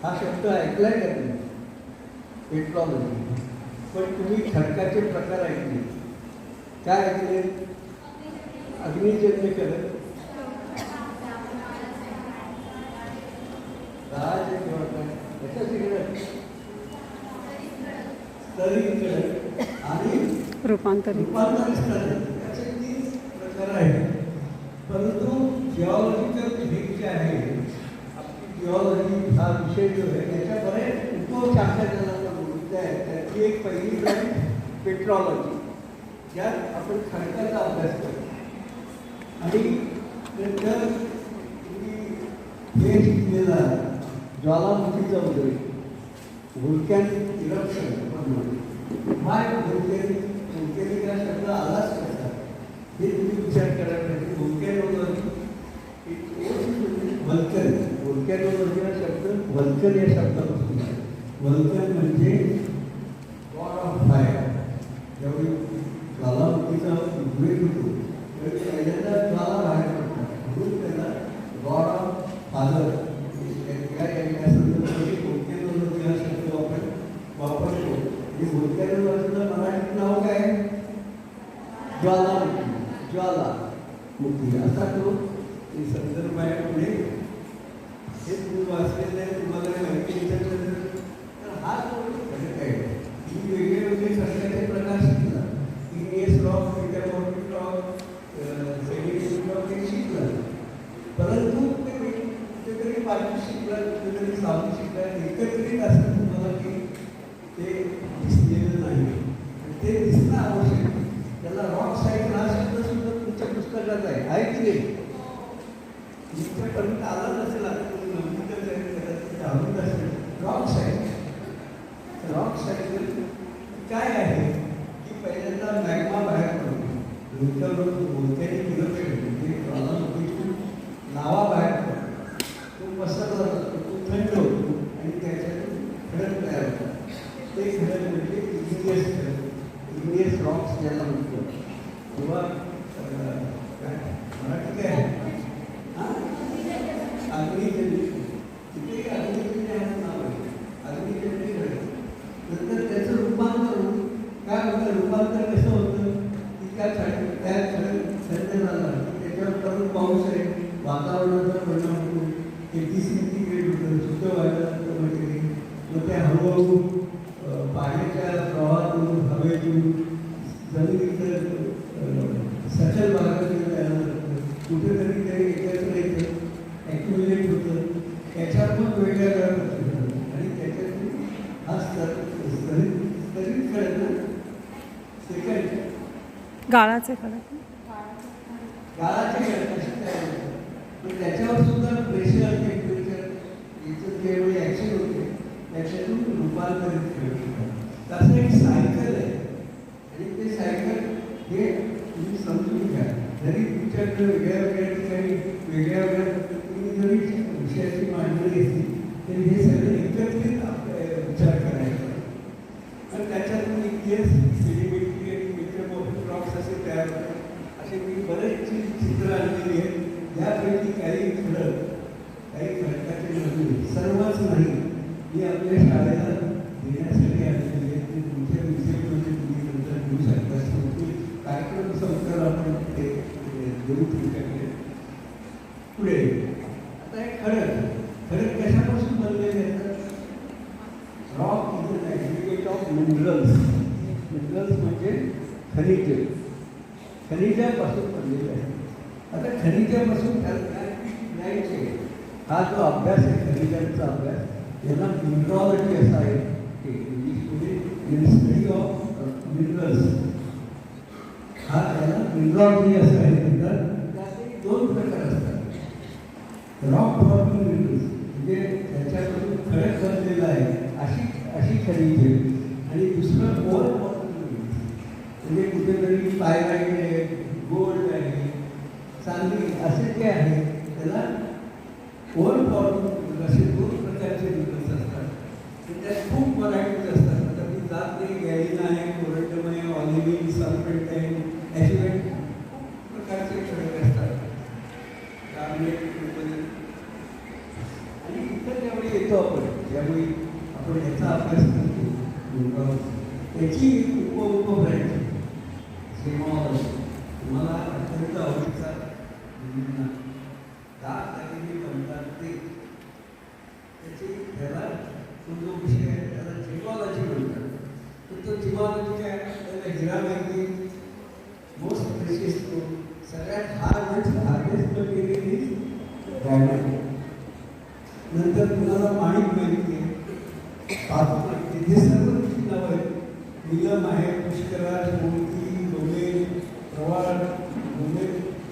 हा शब्द ऐकलाय का तुम्ही? पेट्रोलॉजी. पण तुम्ही खडकाचे प्रकार ऐकले. काय ऐकले? अग्निजन्य करत राज किंवा काय याच्याच स्तरीकरण आणि रूपांतरित याचे 3 प्रकार आहेत. परंतु जिओलॉजिकल हे जे आहे आपली जिओलॉजी हा विषय जो आहे त्याच्या बरेच उपशाखा ज्याला बोलत आहेत त्याची एक पहिली ब्रँच पेट्रोलॉजी ज्यात आपण खडकाचा अभ्यास करतो आणि नंतर तुम्ही हे शिकलेला ज्वालामुखीचा उद्रेक व्होल्कॅन इरप्शन माय व्होल्कॅनिक हा शब्द आलाच कसा हे तुम्ही विचार करायला पाहिजे. व्होल्कॅनोलॉजी व्होल्कॅनोलॉजी हा शब्द व्हल्कन या शब्दापासून आहे. व्हल्कन म्हणजे गॉड ऑफ फायर. ज्यावेळी ज्वालामुखीचा उद्रेक होतो त्यावेळी पहिल्यांदा ज्वाला बाहेर पडतात म्हणून त्याला गॉड ऑफ फादर या संदर्भामध्ये व्होल्कॅनोलॉजी हा शब्द आपण वापरतो. आणि व्होल्कॅनोलॉजीचं मराठीत नाव काय? ज्वालामुखी. ज्वालामुखी असा तो संदर्भ आहे. पुढे हे तुम्ही वाचलेलं आहे तुम्हाला माहिती विचारलं तर हा जो घटक आहे ही वेगळे वेगळे खडकाचे प्रकार शिकला. Igneous rock, metamorphic rock, sediment rock हे शिकला. परंतु ते कुठेतरी पाणी शिकला कुठेतरी सावली शिकला एकत्रित असं तुम्हाला की ते दिसलेलं नाही. ते दिसणं आवश्यक. त्याला रॉक साईड हा शब्द सुद्धा तुमच्या पुस्तकात आहे. ऐकले इथपर्यंत आला नसेल आवडत असेल. रॉक साईड काय आहे की पहिल्यांदा मॅग्मा बाहेर पडतो. व्होल्कॅनिक इरप्शन म्हणजे ज्वालामुखीतून लावा बाहेर पडतो. तो पसरला जातो, तो थंड होतो आणि त्याच्यातून खडक तयार होतात. ते खडक म्हणजे इग्नियस रॉक्स ज्याला म्हणतो किंवा मराठी काय अग्निजन्य. तिथे अग्निजन्य असं नाव आहे. अग्निजन्य खडक. नंतर त्याचं रूपांतर काय होतं? रूपांतर कसं होतं की त्या खडक थंड झाला त्याच्यावर परत पाऊस आहे वातावरणाचा परिणाम होतो. ते डिसइंटिग्रेट होतं शुद्ध व्हायला वगैरे. मग त्या हळूहळू पाण्याच्या प्रवाहातून हवेतून जमिनीचं सचल भागातून तयार होतं. कुठेतरी ते एकत्र येतं ॲक्युमुलेट होतं. त्याच्यात मग वेगळ्या आणि त्याच्यातून हा स्तरीत खडक ना सेकंड गाळाचे खडक गाळाचे खडक असे तयार होतात. पण त्याच्यावर सुद्धा प्रेशर टेम्परेचर याचं ज्यावेळी ॲक्शन होते त्याच्यातून रूपांतरित खडक होतात. तसं एक सायकल आहे आणि ते सायकल हे तुम्ही समजून घ्या. जरी तुमच्याकडे वेगळ्या वेगळ्या ठिकाणी वेगळ्या वेगळ्या पद्धतीने जरी विषयाची मांडणी असली तरी हे सगळे एकत्रित विचार करायचा. आणि त्याच्यातून इतिहास सेलिब्रिटी आणि मेट्रोमॉर्फिक रॉक्स असे तयार होतात. असे मी बरेचशी चित्र आणलेली आहेत. यापैकी काही खडक काही खडकाचे नजून सर्वच नाही मी आपल्या शाळेला देण्यासाठी आलेली आहे. ते तुमच्या विषयामध्ये तुम्ही नंतर घेऊ शकता. कार्यक्रम संस्कार आपण ते देऊ तुमच्याकडे. पुढे आता हे खडक कशापासून बनलेले आहेत? Rock is an aggregate of minerals. Minerals म्हणजे खनिजापासून बनलेले आहेत. आता खनिजापासून न्यायचे हा जो अभ्यास आहे खनिजांचा अभ्यास याला मिनरॉलॉजी असा आहे की इंग्लिशमध्ये स्टडी ऑफ मिनरल्स हा याला मिनरॉलॉजी असं आहे त्यातही 2 प्रकार असतात. रॉक फॉर्मिंग मिनरल्स म्हणजे त्याच्यापासून खडक बनलेला आहे अशी खनिजे आणि दुसरं ओर फॉर्मिंग म्हणजे कुठेतरी पायराईट आहे, गोल्ड आहे, चांदी असे जे आहे त्याला ओर फॉर्मिंग असे 2 प्रकारचे मिनरल्स असतात. त्यात खूप व्हरायटीज असतात. आता ती जात नाही गॅलिना आहे, कोरंडम आहे, ऑलिव्हिन, सल्फेट आहे, ॲसिड प्रकारचे खडक असतात. आणि इतर ज्यावेळी येतो आपण ज्यावेळी आपण याचा अभ्यास करतो त्याची उपब्रँच सेमॉलॉजी तुम्हाला अत्यंत आवडीचा दात आणि म्हणतात ते त्याची त्याला तो जो विषय आहे त्याला जिमॉलॉजी म्हणतात. तर तो जिमॉलॉजी काय त्याला हिरा माहिती मोस्ट प्रेशियस सगळ्यात हार्डेस्ट मटेरियल डायमंड. नंतर तुम्हाला माणिक माहिती आहे, धातू माहिती आहे, हे सर्व तुमची नावं आहेत. निलम आहे, पुष्कराज, मोती, डोले, प्रवाळ, डोले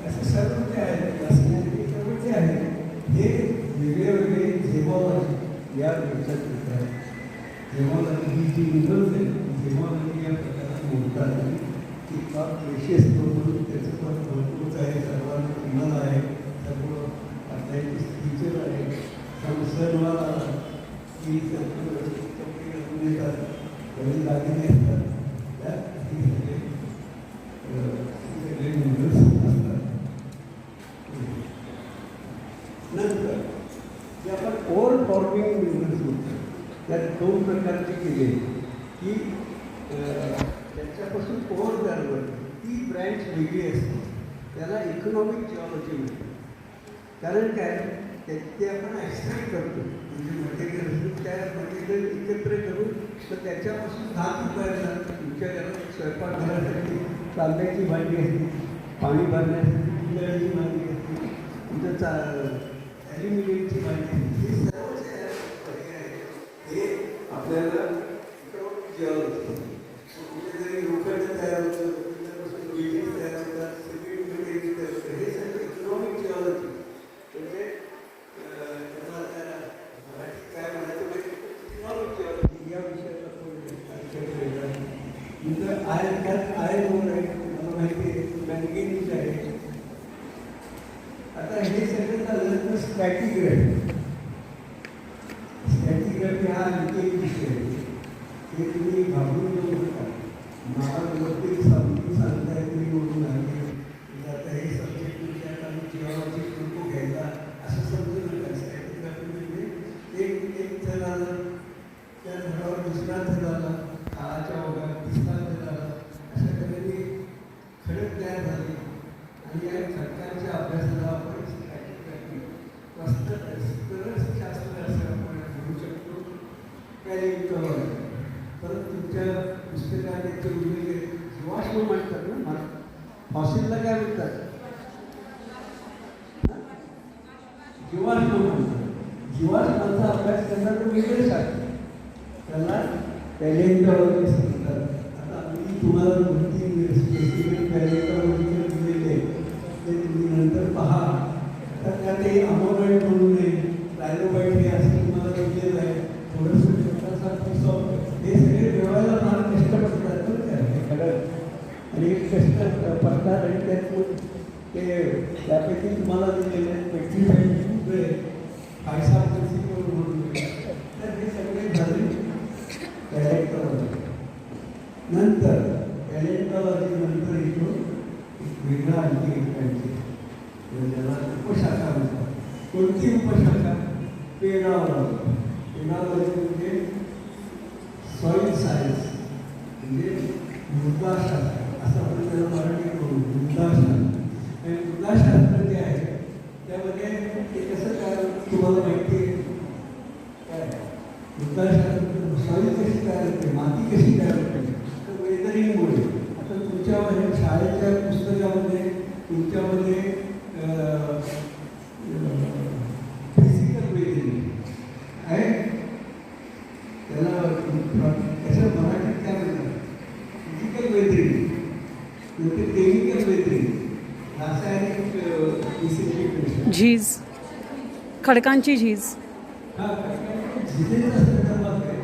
असे सर्व जे आहेत असण्याचे सर्व जे आहेत हे वेगळे वेगळे झेमॉलॉजी या विषयात येतात. झेमॉलॉजी ही जी मिनरल्स आहे झेमॉलॉजी या प्रकारात मोडतात आणि ती फार प्रेशियस म्हणून त्याचं पण भरपूरच आहे. सर्वांना किंमत आहे, सर्व आपल्याची फीचर आहे. सणवार आला की कपडे घालून येतात, कधी दागिने असतात, त्यात ही सगळे मिनरल्स असतात. नंतर जे आपण ओर फॉर्मिंग मिनरल्स म्हणतो त्यात 2 प्रकारचे केले की त्याच्यापासून ओर तयार होते. ती ब्रँच वेगळी असते, त्याला इकॉनॉमिक जिओलॉजी म्हणतात. कारण काय ते आपण एक्सट्रॅक्ट करतो म्हणजे मटेरियल त्या मटेरियल एकत्र करून तर त्याच्यापासून धातू तयार झाला. तुमच्या घरात स्वयंपाकघरासाठी तांब्याची भांडी असते, पाणी भरण्यासाठी पितळेची भांडी असते, तुमचं ॲल्युमिनियमची भांडी असते. हे सर्व जे आहे हे आपल्याला जिओलॉजी कुठेतरी लोखंड तयार होतं, त्याच्यापासून बिल्डिंग तयार होतात, सिमेंट मटेरियल तयार होतं. हे सगळं इकॉनॉमिक जिओलॉजी म्हणजे काय म्हणायचं इकॉनॉमिक जिओलॉजी या विषयाला आयर्न ओर आहे, मला माहिती आहे, मॅंगनीज आहे. आता हे सगळं झालं तर स्ट्रॅटिग्राफी. स्ट्रॅटिग्राफी हा आणखी एक विषय आहे. हे तुम्ही घाबरून जाऊ नका. महाराष्ट्रातील सांगताय तुम्ही म्हणून आहे आता हे सब्जेक्ट विषयात आम्ही जिओलॉजी नको घ्यायला असं समजू नका. स्ट्रॅटिग्राफी म्हणजे एक थर आला, त्या थरावर दुसरा थर आला, काळाच्या ओघात तिसरा थर आला, अशा तऱ्हेने खडक तयार झाले आणि या खडकांच्या अभ्यासाला आपण स्ट्रॅटिग्राफी शास्त्र असं आपण म्हणू शकतो. पॅलिओन्टॉलॉजी परत तुमच्या पुस्तकात याचे उल्लेख जीवाश्म म्हणतात ना, फॉसिलला काय म्हणतात? जीवाश्म म्हणतात. जीवाश्माचा अभ्यास करणारे वेगळे शास्त्र त्याला पॅलिओन्टॉलॉजी म्हणतात. आता मी तुम्हाला 2-3 स्पेसिफिक पॅलिओन्टॉलॉजिकल दिलेले ते तुम्ही नंतर पहा. तर त्यात हे अमोराईट म्हणून आहे, ट्रायलोबाईट हे असं तुम्हाला दिलेलं आहे. थोडंसं छोटासा पीस ऑफ हे सगळे मिळवायला फार कष्ट पडतात बरं का हे खरं आणि कष्ट पडतात आणि त्यातून ते त्यापैकी तुम्हाला दिलेले 25 पैसा प्रिन्सिपल म्हणून तर हे सगळे झाले पॅलेंटॉलॉजी. नंतर पॅलेंटॉलॉजी नंतर येतो वेगळा आणखी एक ब्रँच ज्याला उपशाखा म्हणतात. कोणती उपशाखा? पेडॉलॉजी. पेडॉलॉजी म्हणजे सॉईल सायन्स म्हणजे मृदाशास्त्र असं आपण त्याला मराठी करू. मृदाशास्त्र आणि मृदाशास्त्र जे आहे त्यामध्ये ते कसं काय तुम्हाला माहिती आहे काय? मृदाशास्त्र सॉईल कशी तयार होते, माती कशी तयार होते तर वेदरिंगमुळे. आता तुमच्या शाळेच्या पुस्तकामध्ये तुमच्यामध्ये झीज, खडकांची झीज. हा झिजेचा संदर्भात काय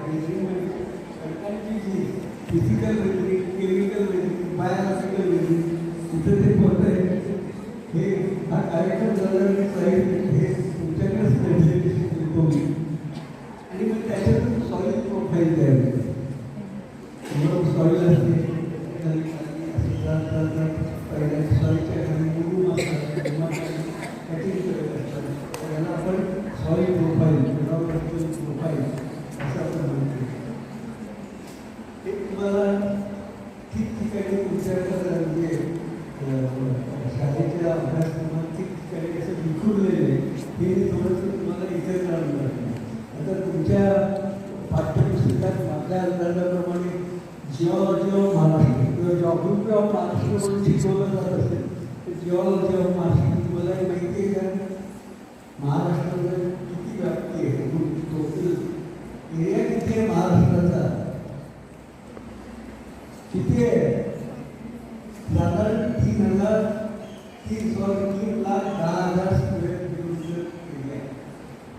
खडकांची झीज, फिजिकल वेगळी, केमिकल वेगळी, बायोलॉजिकल वेगळी, कुठे ते होत आहे हे हा कार्यक्रम झाल्यानंतर हे तुमच्याकडेच प्रेझेंटेशन देतो मी आणि मग त्याच्यातून सॉइल प्रोफाईल तयार होते. मग सॉइल असते पहिल्या सॉईलच्या खाली मुरुम असतात त्याला आपण सॉइल प्रोफाईल प्रोफाईल असं आपण म्हणतो. ते तुम्हाला ठिकठिकाणी तुमच्याकडे म्हणजे शाळेच्या अभ्यासक्रमात ठिकठिकाणी असं विखुरलेलं आहे हे थोडंसं तुम्हाला इथे जाणवलं. आता तुमच्या पाठ्यपुस्तकात माझ्या अंदाजाप्रमाणे जिओलॉजी ऑफ महाराष्ट्र किंवा जॉग्रफी ऑफ महाराष्ट्र म्हणून शिकवलं जात असेल तर जिओलॉजी ऑफ महाराष्ट्र तुम्हाला माहिती आहे का महाराष्ट्रामध्ये किती व्याप्ती आहे, टोटल एरिया किती आहे महाराष्ट्राचा किती आहे? साधारण 3,10,10,000 स्क्वेअर किलोमीटर एरिया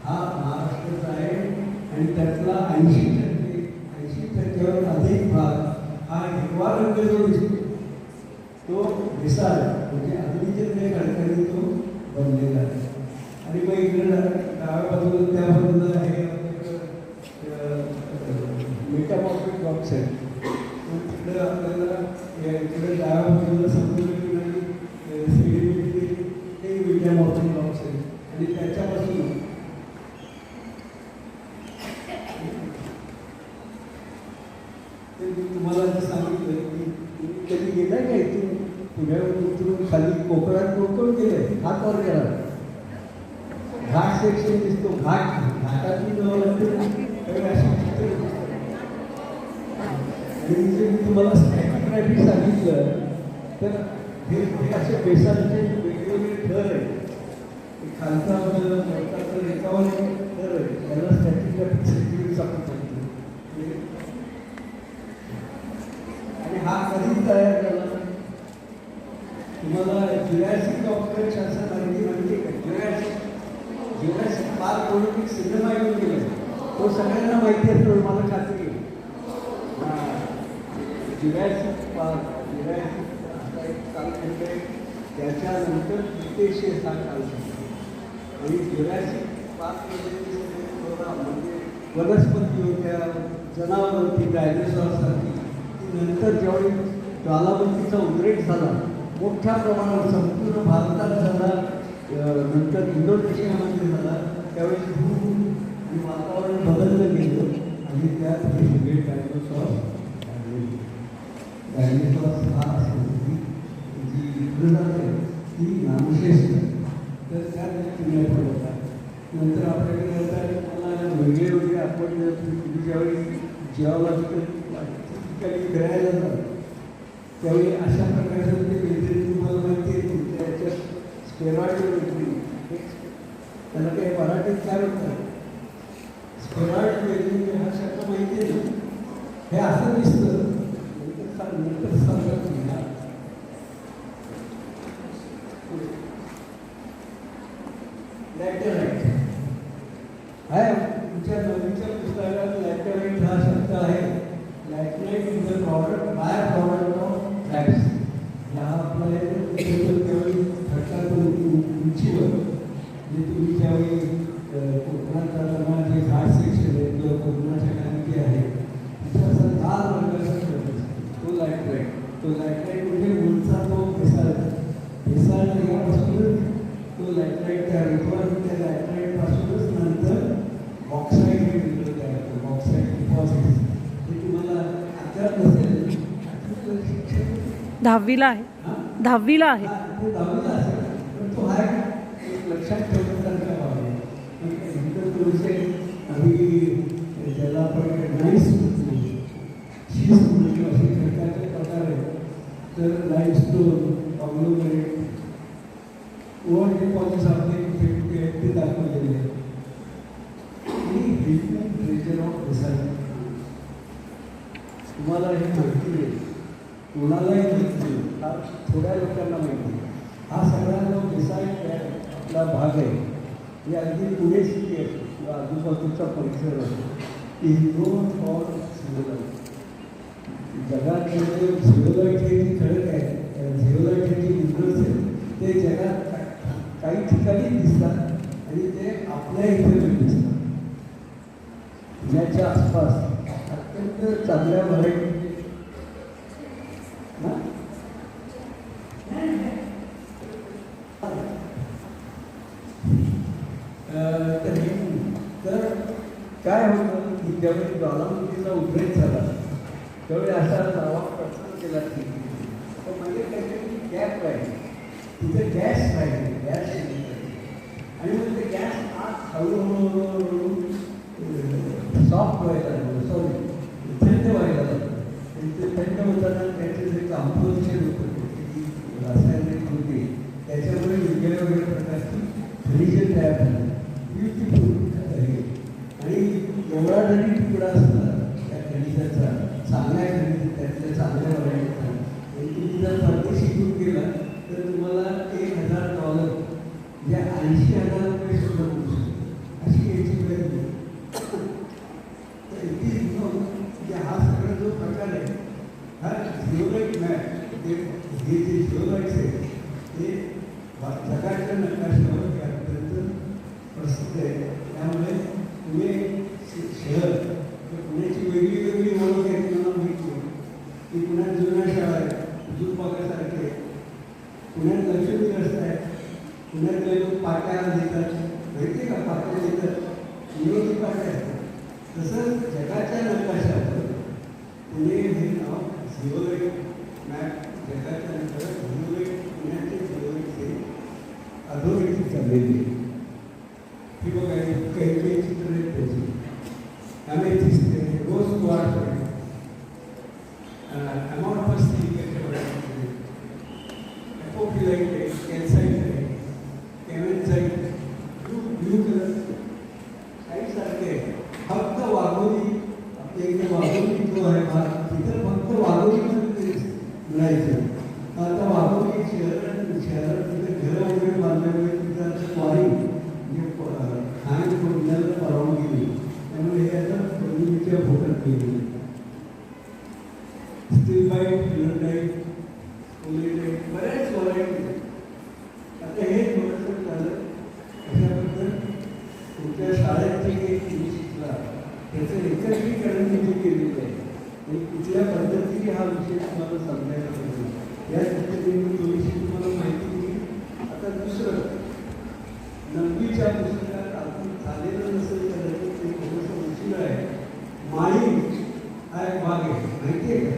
हा महाराष्ट्राचा आहे आणि त्यातला 80%वर अधिक भाग हा हिरवा रंग जो दिसतो तो विसार म्हणजे अग्निजन्य खडकांनी तो बनलेला आहे. आणि मग इकडे डाव्या बाजूला त्या बाजूला हे मेटामॉर्फिक रॉक्स आहेत. मग तिकडे आपल्याला इकडे डाव्या बाजूला समुद्र किनारी सेडिमेंटरी ते मेटामॉर्फिक रॉक्स आहेत आणि त्याच्यापासून मी तुम्हाला जे सांगितलं की तुम्ही कधी गेलाय का इथून पुण्याहून उतरून खाली कोकणात कोकण गेलंय घाटावर गेला घाट सेक्शन दिसतो घाटातली जावं लागतं अशी चित्र दिसतात. आणि जे मी तुम्हाला स्टॅटिग्राफी सांगितलं तर हे असे बेसांचे वेगवेगळे थर आहेत. खालचा तर एकावर थर आहे त्याला स्टॅटिग्राफिक सेक्शन आपण सांगतो. आणि हा कधी तयार झाला तुम्हाला जुरॅसिक ऑफकट असं माहिती का? जुरॅसिक पार्क म्हणून एक सिनेमा येऊन गेला तो सगळ्यांना माहिती असतो मला खात्री आहे. जुरॅसिक पार्क जुरॅसिक एक कालखंड आहे त्याच्यानंतर क्रिटेशियस हा कालखंड आणि जुरॅसिक पार्कमध्ये म्हणजे वनस्पती होत्या जनावर होती डायनोसॉरसारखी. नंतर ज्यावेळी ज्वालामुखीचा उद्रेक झाला मोठ्या प्रमाणावर संपूर्ण भारतात झाला नंतर इंडोनेशियामध्ये झाला त्यावेळी भूमी आणि वातावरण बदललं गेलं आणि त्यात हे सगळे डायनोसॉर्स हा असते जी विकृत आहे ती नामशेष तर त्या तुम्ही होता. नंतर आपल्याकडे आता मला वेगळे वेगळे आपण तुम्ही ज्यावेळी जिओलॉजिकल ठिकाणी फिरायला जातात त्यावेळी अशा प्रकारचं ते वेगळी तुम्हाला माहिती आहे तुमच्या याच्यात स्टेरॉइड वेगळी त्याला काही मराठीत काय म्हणतात स्टेरॉइड वेगळी हा शब्द माहिती आहे ना हे असं दिसतं नंतर सांगत नाही. लॅटराइट आहे तुमच्या नवीनच्या पुस्तकात लॅटराइट हा शब्द आहे. Laterite is a product bye product of labs ह्या आपल्याला त्यावेळी खडकातून उंचीवर म्हणजे तुम्ही ज्यावेळी कोकणात जाताना जे घाट सेक्शन आहे किंवा कोकणाच्या खाली आहे तिथे असा लाल रंगाचा तो लॅटराइट म्हणजे मूळचा तो भेसाळ यापासूनच तो लॅटराइट तयार होतो आणि त्या लॅटराइटपासूनच नंतर बॉक्साईट हे वेगळं तयार होतं बॉक्साईट डिपॉझिट हे तुम्हाला आत्यात नसेल शिक्षण 10वीला आहे. 10वीला आहे. ते 10वीला असेल पण तो हा एक लक्षात ठेवण्यासारखा भाग आहे. नंतर थोडेसे आम्ही ज्याला आपण नाईस म्हणतो शीस म्हणतो असे खडकाचे प्रकार आहेत तर लाईमस्टोन कॉंग्लोमरेट ओव्हर डिपॉझिट्स आपले कुठे कुठे आहेत ते दाखवलेले आहेत. ट्रेजर ऑफ बेसाल्ट तुम्हाला हे माहिती आहे कोणालाही माहिती हा थोड्या लोकांना माहिती हा सगळा जो बेसाल्ट आहे इथला भाग आहे हे अगदी पुणे सिटी आहे किंवा आजूबाजूचा परिसर आहे इज नोन फॉर झिओलॉजी. जगातले झिओलॉजी हे जी खडक आहे, झिओलॉजी हे जी मिनरल्स आहेत ते जगात काही ठिकाणी दिसतात आणि ते आपल्या इथे दिसतात. पुण्याच्या आसपास अत्यंत चांगल्या व्हरायटी तर काय होतं की ज्यावेळी ज्वालामुखीचा उद्रेक झाला त्यावेळी असा दावा प्रकट केला की तर म्हणजे काहीतरी गॅप राहील, तिथे गॅस राहील, गॅस आणि मग ते गॅस आत हळूहळू सॉफ्ट व्हायला लागलं, सॉरी थंड व्हायला लागलं. आणि ते थंड होताना त्याचे जे कंपोजिशन होतं त्याची रासायनिक होती त्याच्यामुळे वेगळ्या वेगळ्या प्रकारची खनिजे तयार झाली. ब्युटिफुल हे आणि एवढा जरी तुकडा असला त्या खनिजाचा, चांगल्या खनिज त्यातल्या चांगल्या व्हरायटीचा आणि तुम्ही जर परदेशी शिकून गेला तर तुम्हाला $1,000 या ₹80,000 सुद्धा मिळू शकतो अशी याची व्हॅल्यू. तर इथे म्हणजे हा सगळा जो प्रकार आहे हा झिओलाइट मॅप हे जे झिओलाइट्स आहेत ते जगाच्या नकाशावर हे अत्यंत प्रसिद्ध आहे. त्यामुळे पुणे शहर पुण्याची वेगळी वेगळी ओळख आहे तुम्हाला माहिती आहे की पुण्यात जुन्या शाळा आहेत, जुनबागासारखे आहे, पुण्यात लक्ष्मी रस्ता आहे, पुण्यातले लोक पाट्या देतात, माहिती आहे का पाट्या देतात, विरोधी पाट्या असतात. तसंच जगाच्या नकाशावर पुणे हे नाव झिओलाइट मॅप जगाच्या नकाशावर झिओलाइट पुण्याचे झिओलाइट हे अधोरेखित झालेली आहे. ही बघा काही काही चित्र आहेत त्याची अमेथिस्ट आहे, रोज क्वार्ट्ज आहे, अमॉर्फस सिलिकेटच्या एपोफिलाइट आहे, कॅल्साइट आहे, कॅमेन्साइट आहे, ब्लू कलर काही सारखे आहे. फक्त वाघोली आपल्या इकडे वाघोली जो आहे भाग तिथं फक्त वाघोलीमध्ये मिळायचं. आता वाघोली शहरात तिथे घरं वगैरे बांधल्यामुळे तिथं आता क्वारी म्हणजे खाण फोडण्याला परवानगी नाही, त्यामुळे हे आता जमिनीच्या भोटात गेले. स्टील बाईट, फिलंडाईट, कोलेटाईट बऱ्याच व्हरायटी. आता हे थोडंसं झालं अशाबद्दल तुमच्या शाळेत जे काही तुम्ही शिकला त्याचं एकत्रीकरण तुम्ही केलेलं आहे आणि कुठल्या पद्धतीने हा विषय तुम्हाला समजायला पाहिजे या पद्धतीने थोडीशी तुम्हाला माहिती दिली. आता दुसरं 9वीच्या पुस्तकात आपण झालेलं नसेल तर ते थोडंसं उशीर आहे. माळी हा एक भाग आहे, माहिती आहे का?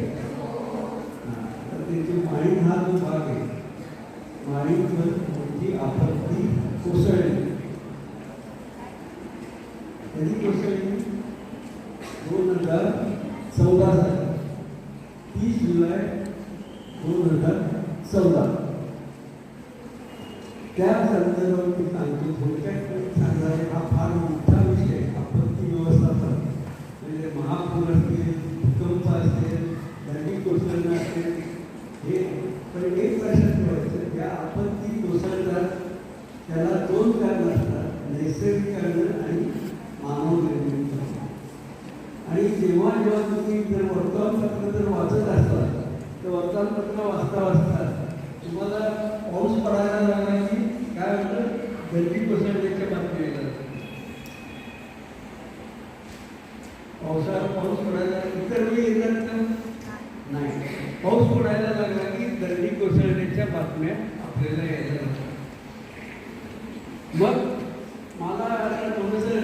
तर त्याची माळी हा जो भाग आहे, माळीवर मोठी आपत्ती कोसळली. कधी कोसळली? 2014 साली 30 जुलै 2014. त्या संदर्भात मी सांगतो थोडक्यात सांगणार आहे. हा फार मोठा विषय आहे, आपत्ती व्यवस्थापन म्हणजे महापूर असतील, भूकंप असेल, दंडी कोसळणं असेल, हे पण एक लक्षात ठेवायचं ज्या आपत्ती कोसळतात त्याला 2 कारण असतात, नैसर्गिक कारण आणि मानव निर्मित. आणि जेव्हा जेव्हा तुम्ही जर वर्तमानपत्र जर वाचत असाल तर वर्तमानपत्र वाचता वाचता तुम्हाला पाऊस पडायला लागला की काय होतं, दंडी कोसळण्याच्या बातम्या येतात. पावसाळ्यात पाऊस पडायला इतर वेळी येतात का? नाही. पाऊस पडायला लागला की दंडी कोसळण्याच्या बातम्या आपल्याला यायला लागतात. मग मला आता थोडंसं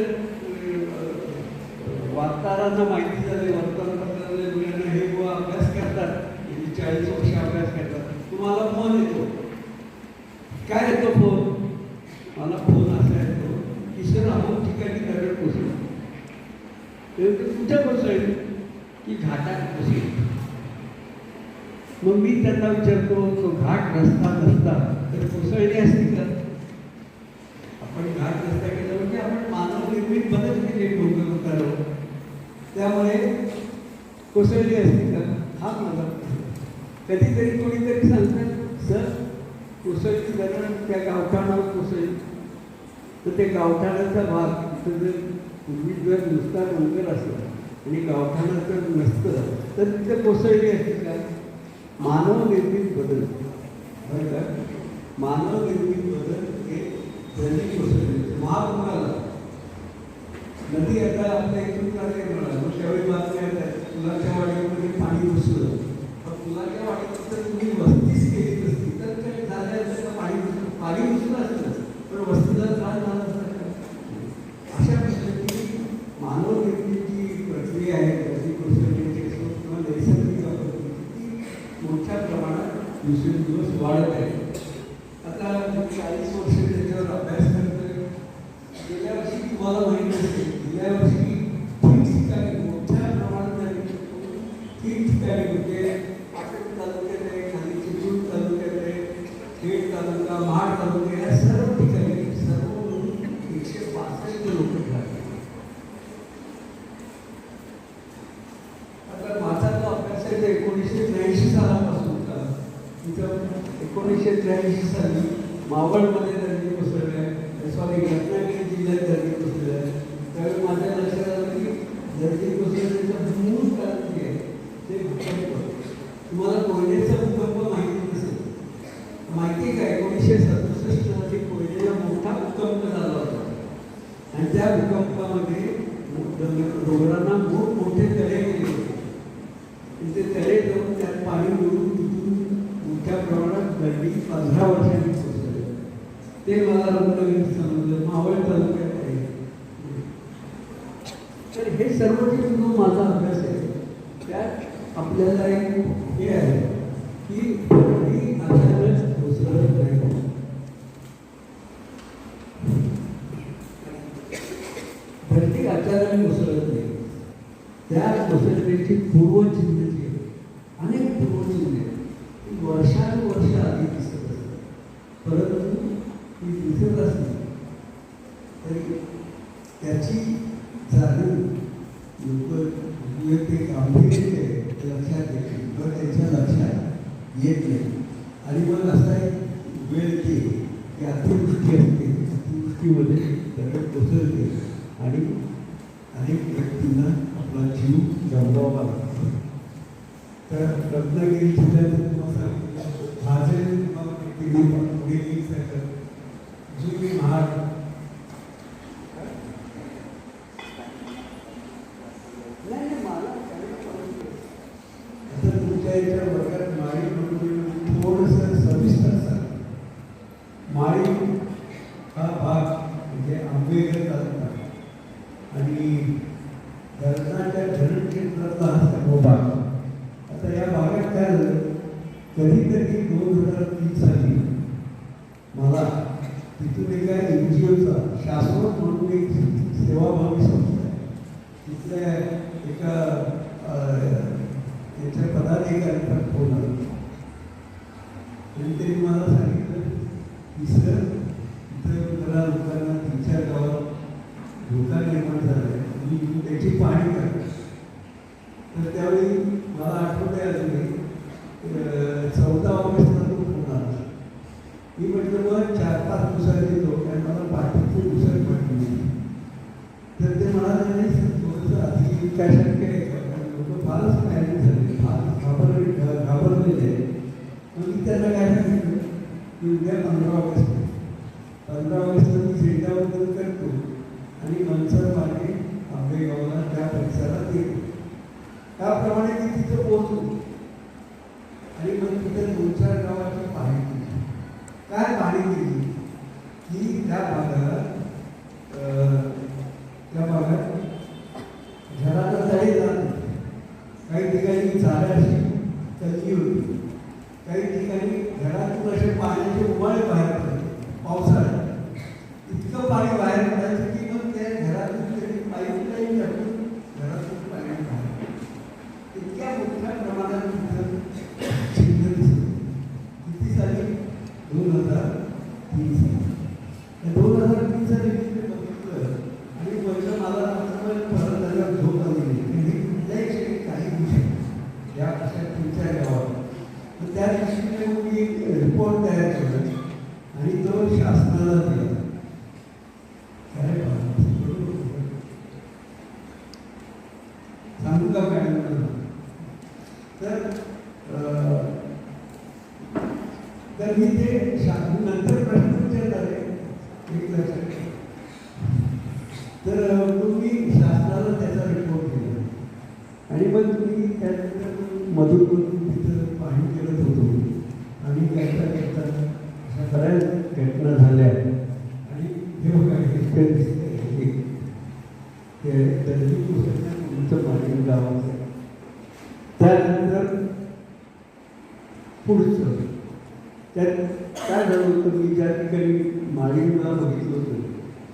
वार्ताहरांना माहिती झाली, वर्तमानपत्रातल्या मुलांना हे बुवा अभ्यास करतात, 40 वर्ष अभ्यास करतात, तुम्हाला फोन येतो. काय येतो फोन? मला फोन असा येतो की सर अमुक ठिकाणी दगड कोसळली. कुठे कोसळली? की घाटात कोसळली. मग मी त्यांना विचारतो तो घाट रस्ता नसता तर कोसळली असती का? आपण घाट रस्ता केला म्हणजे आपण मानव निर्मित बदल केले डोंगर, त्यामुळे कोसळली असती का? हा मला कधीतरी कोणीतरी सांगतात सर कोसळली दगड त्या गावठाणावर कोसळली. तर ते गावठाणाचा भाग तिथं जर पूर्वी जर नुसता डोंगर असला आणि गावठाणं जर नसतं तर तिथं कोसळली असते का? मानव निर्मित बदल बरं का, मानव निर्मित बदल हे नदी कोसळले. महापुराला नदी आता आपल्या इथून काय म्हणा मग त्यावेळी बातम्या येतात पुलाच्या वाडीमध्ये पाणी घुसलं. पण पुलाच्या वाडीत जर तुम्ही वस्तीच केली नसती तर काही झालं असतं का? पाणी घुसलं असतं पण वस्तीला त्रास झाला असता का? अशा पद्धतीने मानव निर्मित जी प्रक्रिया आहे नदी कोसळण्याची असो किंवा नैसर्गिक आपत्ती ती मोठ्या प्रमाणात दिवसेंदिवस वाढत आहे. आता 40 वर्ष त्याच्यावर अभ्यास करतोय. गेल्या वर्षी तुम्हाला माहिती असेल गेल्या वर्षी ठिकठिकाणी मोठ्या प्रमाणात झाली. ठिकठिकाणी म्हणजे पाटण तालुक्यात आहे, खाली चिपळूण तालुक्यात आहे, खेड तालुका, महाड तालुका या सर्व ठिकाणी सर्व मिळून 165 लोक झाले. आता माझा जो अभ्यास आहे 1983 सालापासूनचा. तिथं 1983 साली मावळमध्ये नदी कोसळल्या, सॉरी रत्नागिरी जिल्ह्यात नदी कोसळल्या. त्यावेळी माझ्या लक्षात आलं की नदी कोसळण्याचं मूळ कारण जे आहे ते भूकंप. तुम्हाला कोयनेचा भूकंप माहिती नसेल, माहिती काय 1967 मध्ये कोयनेला मोठा भूकंप झाला होता आणि त्या भूकंपामध्ये डोंगरांना मोठे तळे गेले होते. ते तळे जाऊन त्यात पाणी मिळून तिथून मोठ्या प्रमाणात गड्डी 15 वर्षांनी कोसळले. ते मला रत्नागिरीत समजलं, मावळ तालुक्यात आहे. तर हे सर्व जे जो माझा अभ्यास आहे त्यात आपल्याला एक हे आहे की गड्डी अचानक कोसळत नाही. गड्डी अचानक कोसळत नाही. त्या कोसळण्याची पूर्वचिन्ह जी आहे, अनेक पूर्वचिन्ह आहेत, वर्षानुवर्ष आधी दिसत असतात. परंतु ती दिसत असली तरी त्याची जाणीव लोक ते गांभीर्य लक्षात येते किंवा त्यांच्या लक्षात येत नाही. आणि मग असा एक वेळ येते की अतिवृष्टी असते, अतिवृष्टीमध्ये दगड कोसळते आणि अनेक व्यक्तींना आपला जीव गमवावा लागतो. तर रत्नागिरी जिल्ह्यात तुम्हाला भाजप पुढे जुनी महाड नाही मला आता तुमच्या याच्या वर्गात माळी म्हणून थोडंसं सविस्तर सांग. माळी हा भाग म्हणजे आंबेघर तालुका आणि धरणाच्या धरण क्षेत्रातला हा सर्व भाग. आता या भागात काय झालं, कधीतरी 2003 साली मला तिथून एका NGOचा शाश्वत म्हणून एक सेवाभावी संस्था आहे तिथल्या एका त्याच्या पदाधिकाऱ्यांचा फोन आला आणि त्यांनी मला सांगितलं की सर इथं जरा लोकांना 3-4 गावात धोका निर्माण झाला आहे, तुम्ही त्याची पाहणी करा. तर त्यावेळी मला आठवत आहे अजूनही 14 ऑगस्टला तो फोन आला. मी म्हटलं मग 4-5 दिवसांनी येतो आणि मला पाठीची दुसरी पाठवली. तर ते म्हणाले नाही सर थोडंसं आधी काय शक्य आहे का, कारण लोक फारच पॅनिक झाले, फार घाबरलेले आहे. मग मी त्यांना काय सांगितलं की उद्या 15 ऑगस्टला मी झेंडावंदन करतो आणि मनसर मागे आंबेगावला त्या परिसरात येतो. त्याप्रमाणे मी तिथं पोहोचलो आणि मग तिथं 2-4 गावाची पाहणी केली. काय पाहणी केली की त्या भागात घराला तळे जात होते. काही ठिकाणी चाऱ्याची कलगी होती, काही ठिकाणी घरातून असे पाण्याचे उबाळे बाहेर पडले. पावसाळ्यात इतकं पाणी बाहेर पडायचं की मग त्या घरातून तरी पाईपलाईन टाकून घरातून पाणी बाहेर. इतक्या मोठ्या प्रमाणात तिथं चिन्ह दिसत. किती साली 2003 साली. 2003 ऐकण्यासाठी. तर मग मी शासनाला त्याचा रिपोर्ट दिला आणि मग मी त्यानंतर मधून तिथं पाणी करत होतो आणि करता करता अशा बऱ्याच घटना झाल्या आणि हे बघा हे दिसतंय ते दर्जी कोसळण्याचं पाणी गावाचं. त्यानंतर पुढचं त्यात काय झालं होतं, मी ज्या ठिकाणी माळीणला बघितलं होतं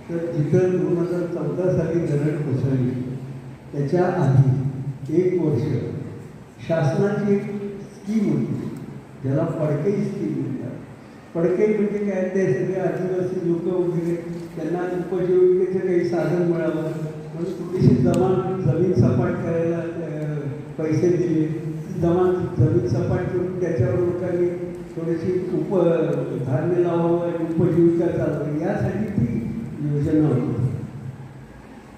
तर जिथं 2014 साली धरण कोसळली त्याच्या आधी 1 वर्ष शासनाची एक स्कीम होती ज्याला पडके स्कीम म्हणतात. पडके म्हणजे काय, ते सगळे आदिवासी लोक वगैरे त्यांना उपजीविकेचं काही साधन मिळावं म्हणून थोडीशी जमीन सपाट करायला पैसे दिले. जमीन सपाट करून त्याच्यावर लोकांनी थोडीशी धान्य लावावं आणि उपजीविका चालवावी यासाठी ती योजना होती.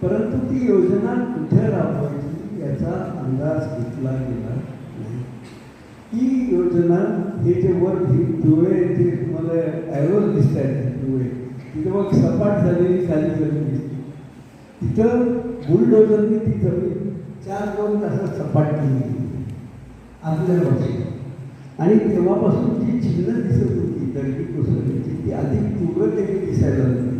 परंतु ती योजना कुठे राबवायची याचा अंदाज घेतला गेला नाही. ही योजना हे जे वर डोळे जे तुम्हाला ॲरोज दिसत आहेत डोळे तिथं मग सपाट झालेली खाली जमीन दिसते. तिथं बुलडोझरने ती जमीन 4-2 तासात सपाट केली आदल्या वर्षी. आणि तेव्हापासून जी चिन्ह दिसत होती दर्डी कोसळण्याची ती अधिक तीव्रतेने दिसायला लागली.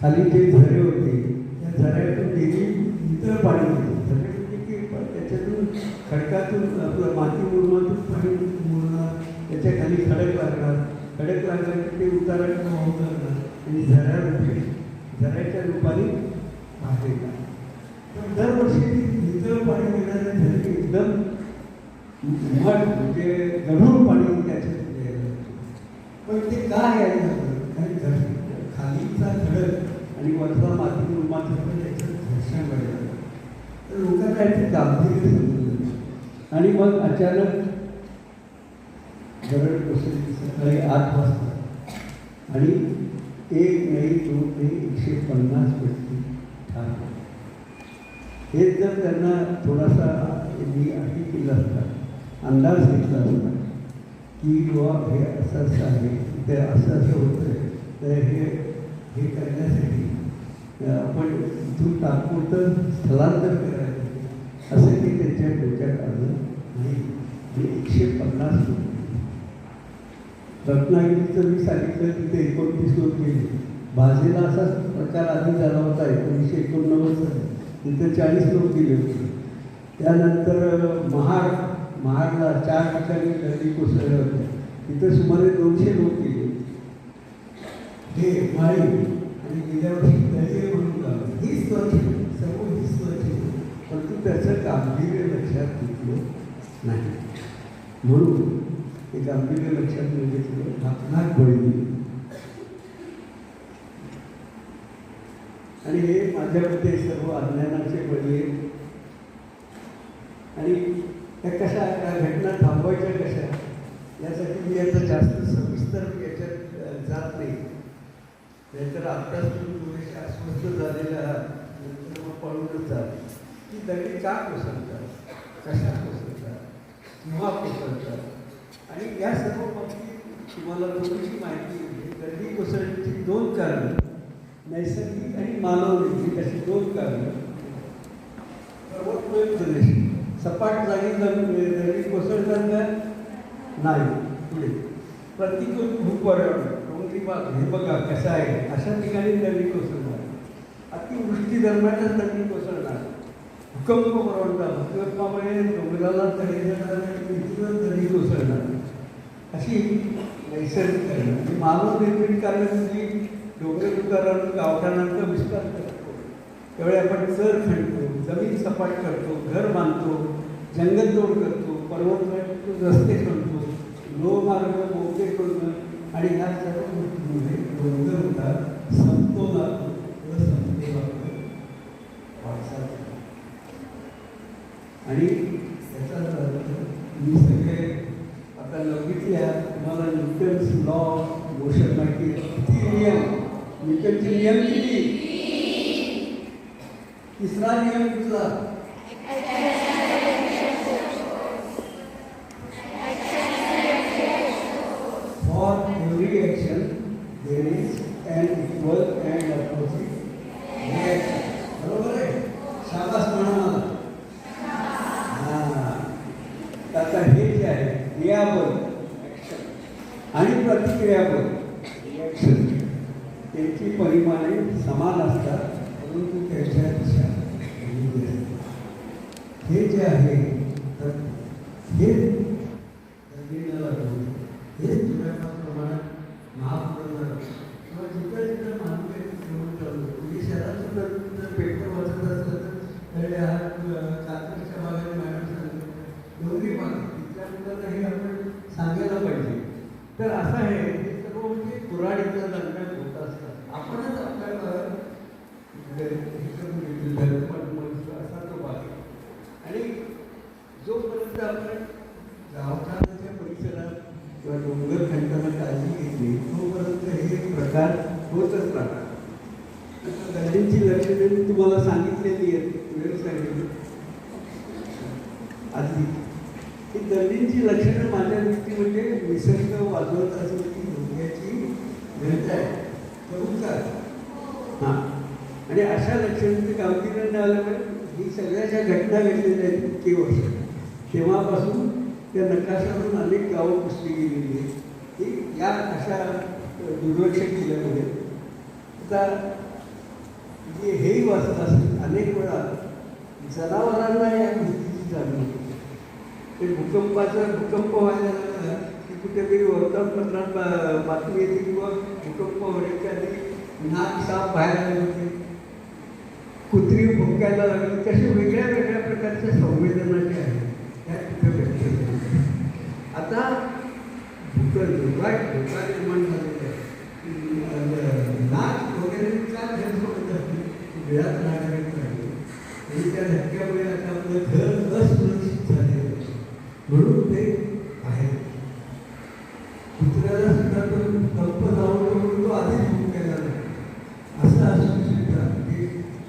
खाली जे झरे होते त्या झऱ्यातून डेली इतर पाणी येते. झरे म्हणजे की त्याच्यातून खडकातून आपलं माती मुरमातून पाणी मुरणार, त्याच्या खाली खडक लागणार, खडक लागणार की ते उतारायला वाहून लागणार आणि झऱ्याच्या रूपाने बाहेर येणार. तर दरवर्षी नितळ पाणी येणारे झरे एकदम म्हणजे गढूळ पाणी त्याच्यात यायला. पण ते काय यायला कारण खालीचा खडक आणि वरचा माती मुरमाचं पण त्याच्यात घर्षण व्हायला. तर लोकांना याचं गांभीर्य समजलं आणि मग अचानक दरड कोसळली सकाळी 8 वाजता आणि 1 नाही 2 नाही 150 व्यक्ती ठार. हेच जर त्यांना थोडासा मी अटी केला असता, अंदाज घेतला असता की बुवा हे असं असं आहे, ते असं असं होतं आहे, तर हे करण्यासाठी आपण इथून तात्पुरतं स्थलांतर करायचं असं की त्यांच्या डोक्यात आलं नाही. 150 रत्नागिरीचं मी सांगितलं तिथे 29 लोक गेले. भाजेला असाच प्रकार आधी झाला होता 1989 साली, तिथे 40 लोक गेले होते. त्यानंतर महाडला 4 ठिकाणी दर्डी कोसळल्या होत्या, तिथं सुमारे 200 लोक गेले. हे माळी आणि गेल्या वर्षी दर्जे म्हणून गाव ही स्वच्छ सर्व ही स्वच्छ, परंतु त्याचं गांभीर्य लक्षात घेतलं नाही. म्हणून ते गांभीर्य लक्षात न घेतलं हातनाक बळी दिली. आणि हे माझ्यामध्ये सर्व अज्ञानाचे बळी आहेत. आणि त्या कशा त्या घटना थांबवायच्या कशा यासाठी मी आता जास्त सविस्तर याच्यात जात नाही. नाहीतर आत्ताच तुम्ही थोडेसे अस्वस्थ झालेले आहात, नंतर मग पळूनच जाल की दगडी का कोसळतात, कशा कोसळतात, केव्हा कोसळतात. आणि या सर्व बाबतीत तुम्हाला थोडीशी माहिती होती. दगडी कोसळण्याची 2 कारणं, नैसर्गिक आणि मानवनिर्मित अशी 2 कारणं. पर्वतमय प्रदेश सपाट जागी दगडी कोसळतात का नाही. पुढे प्रतिकूल भूपर्यावरण डोंगरी भाग हे बघा कसं आहे, अशा ठिकाणी दगडी कोसळणार. अतिवृष्टी दरम्यानच दगडी कोसळणार. भूकंप परवडणार, भूकंपामुळे डोंगराला तडे जाणार आणि भिंतीवर दगडी कोसळणार. अशी नैसर्गिक कारणं. आणि मानवनिर्मित कारणं म्हणजे डोंगर उतारावर गावठाणांचा विस्तार करतो, त्यावेळी आपण चर खणतो, जमीन सपाट करतो, घर बांधतो, जंगलतोड करतो, पर्वत रस्ते खणतो, लोहमार्ग बोगदे खोदणं आणि ह्या सर्व गोष्टींमध्ये डोंगर उतार समतोलात व समतोलात वाटचाल. आणि त्याचा मी सगळे आता लघितल्या तुम्हाला न्यूटन्स लॉ मोशन माहिती किती नियम, न्यूटनचे नियम किती, 3रा नियम कुठला, for every action there is and equal and opposite reaction. बरोबर आहे? शाबास म्हणा मला. हां. आता हे जे आहे क्रियाबल आणि प्रतिक्रियाबल रिॲक्शन त्यांची परिमाणे समान असतात, परंतु त्याच्या दिशा वेगळ्या असतात. हे जे आहे तर हे गरजेला लागून हे थोड्याफार प्रमाणात महापुराला किंवा जिथं जिथं मानवे घेऊन चालू म्हणजे शहराचं जर पेपर वाचत असलं तर कात्रच्या भागाने मॅडम सांगितलं डोंगरी भाग तिथल्या मुलांना हे आपण सांगायला पाहिजे. तर असं आहे हे सर्व म्हणजे कुऱ्हाडीचा दरम्यान होत असतात. आपणच आपल्याला असा तो भाग आहे. आणि जोपर्यंत आपण गावठाणाच्या परिसरात किंवा डोंगर खंडाला काळजी घेतली तोपर्यंत हे प्रकार होतच राहतात. गल्लींची लक्षणे मी तुम्हाला सांगितलेली आहेत, वेळ सांगितली आधी ही दर्दींची लक्षणं माझ्या दृष्टी म्हणजे निसर्ग वाजवत असेल की डोक्याची घंटा आहे करून काय हां. आणि अशा लक्षणांची गांभीर्याने आल्यामुळे ही सगळ्या ज्या घटना घडलेल्या आहेत इतकी वर्ष तेव्हापासून त्या नकाशावरून अनेक गावं पुसली गेलेली आहेत की या अशा दुर्लक्ष केल्यामुळे. आता जे हेही वाचत असेल अनेक वेळा जनावरांना या गोष्टीची जाणीव होती. ते भूकंप व्हायला लागला की कुठेतरी वर्तमानपत्रात बातमी येते किंवा भूकंप होण्याच्या आधी नाक साप बाहेर आले होते, कुत्री भुंकायला लागली. तसे वेगळ्या वेगळ्या प्रकारच्या संवेदना ज्या आहेत त्या तिथे व्यक्त होतात. आता धोका निर्माण झालेला आहे. नाक वगैरे का घर सोडत असतील वेळात नागरिक राहिले आणि त्या धक्क्यामुळे आता आपलं घर असुरक्षित झालेलं आहे म्हणून ते आहे. कुत्र्याला सुद्धा तो कंप जाऊन म्हणून तो आधीच भुंकायला नाही असं असून सुद्धा ते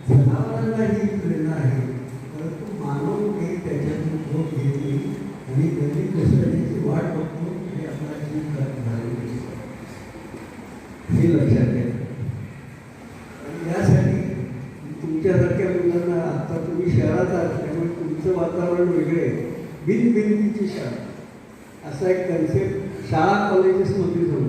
जनावरांना ही प्रेरणा आहे. परंतु मानव हे त्याच्यातून भोग घेतली आणि त्यांनी कोसळण्याची वाट बघतो हे आपला जीव झालेली हे लक्षात घ्या. आणि यासाठी तुमच्यासारख्या मुलांना आता तुम्ही शहरात आहात त्यामुळे तुमचं वातावरण वेगळं आहे. बिनबिंदीची शाळा असा एक कन्सेप्ट शाळा कॉलेजेसमध्ये जाऊन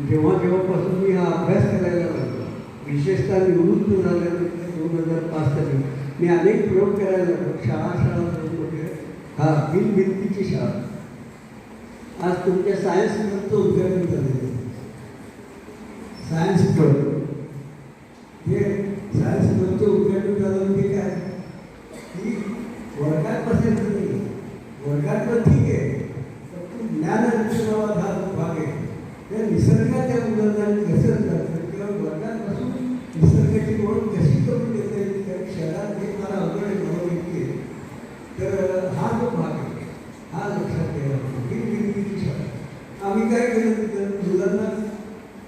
जेव्हापासून मी हा अभ्यास करायला लागलो विशेषतः निवृत्त झाल्यानंतर 2005 साली मी अनेक प्रयोग करायला लागलो. शाळा जाऊन वगैरे हा बिनबिंदीची शाळा. आज तुमच्या सायन्स क्लबचं उद्घाटन झालेलं आहे. सायन्स क्लब हे सायन्स क्लबचं उद्घाटन झालं म्हणजे काय की वर्गात बसायचं नाही. वर्गातलं ठीक आहे पण ज्ञान नावा हा भाग आहे त्या निसर्गात त्या मुलांना कसं जातं किंवा वर्गात बसून निसर्गाची ओळख कशी करून देता येईल कारण शहरात हे फार अवघड आहे मला माहिती आहे. तर हा जो भाग आहे हा लक्षात ठेवा. बिनबिंदीची शाळा आम्ही काय केलं तिथं मुलांना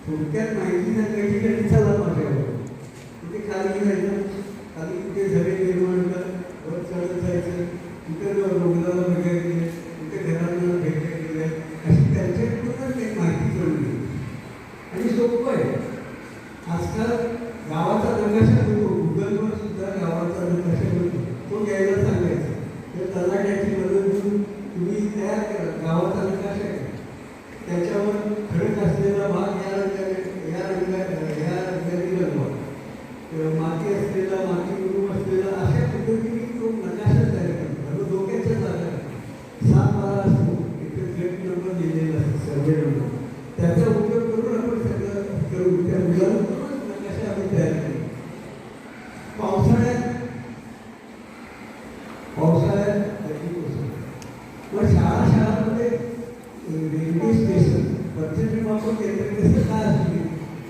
थोडक्यात माहिती सांगायची आणि चला माझ्यावर कुठे खाली जायचं खाली कुठे झरे निर्माण कर वर चढत जायचं कुठे रुग्णाला बघायचे कुठे घरांना भेटायला गेले अशी त्यांच्याकडूनच एक माहिती कळली आणि सोपं आहे. आजकाल गावाचा नकाशा मिळतो गुगलवर सुद्धा गावाचा नकाशा मिळतो तो घ्यायला सांगायचा तर तलाट्याची मदत घेऊन तुम्ही तयार करा गावाचा नकाशा आहे त्याच्यावर खडक असलेला भाग या रंगाने रंगवा माती असलेला माती उडून असलेला अशा पद्धतीने तो नकाशा तयार करतो. डोक्याच्या जागा 7-12 असतो इथे गट नंबर लिहिलेला असतो सर्वे नंबर त्याचा उपयोग करून आपण सगळं करू त्या मुलांकडूनच नकाशा आम्ही तयार करू. पावसाळ्यात मग शाळांमध्ये रेल्वे स्टेशन पर्यटन वापर केंद्र कसं काय असते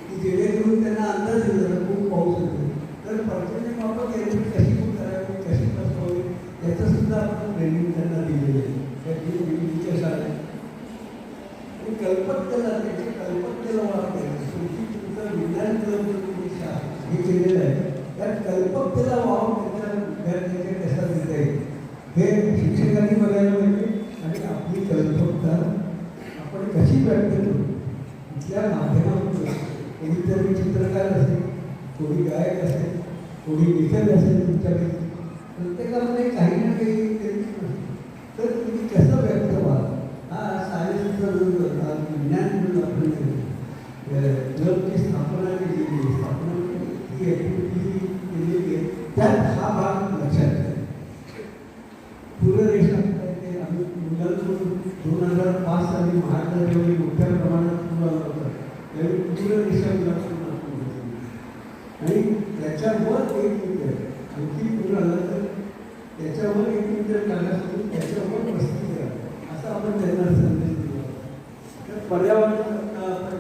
की जेणेकरून त्यांना अंदाज दिला खूप पाऊस होतो तर पर्यटन वापर केंद्र कशी करावी कशी बसवावी याचं सुद्धा आपण ट्रेनिंग त्यांना दिलेलं आहे त्या दिल्लीच्या शाळेत. आणि कल्पकतेला त्याच्या कल्पकतेला वापर तुमचा विज्ञान क्लब तुम्ही हे केलेलं आहे त्या कल्पकतेला वाव त्याच्या विद्यार्थ्यांच्या कसा देता येईल हे शिक्षकांनी बघायला पाहिजे. आणि आपली कल्पकता आपण कशी व्यक्त करू इथल्या माध्यमातून कोणीतरी चित्रकार असेल, कोणी गायक असेल, कोणी लेखक असेल तुमच्यापैकी, प्रत्येकामध्ये काही ना काही तर तुम्ही कसं व्यक्त व्हा हा सायन्सचा विज्ञान म्हणून आपण क्लबची स्थापना केलेली स्थापना ही ॲक्टिव्हिटी केलेली आहे त्यात हा भाग लक्षात घ्या. पूररेषा आम्ही मुलांकडून 2005 साली महाराष्ट्रात जेवढी मोठ्या प्रमाणात पूर आला होता त्यावेळी पूररेषा मुलांकडून आणि त्याच्यावर एक मीटर आणखी पूर आला तर त्याच्यावर एक मीटर काढण्यासाठी त्याच्यावर वस्ती करा असा आपण त्यांना संदेश दिला. तर पर्यावरण आपण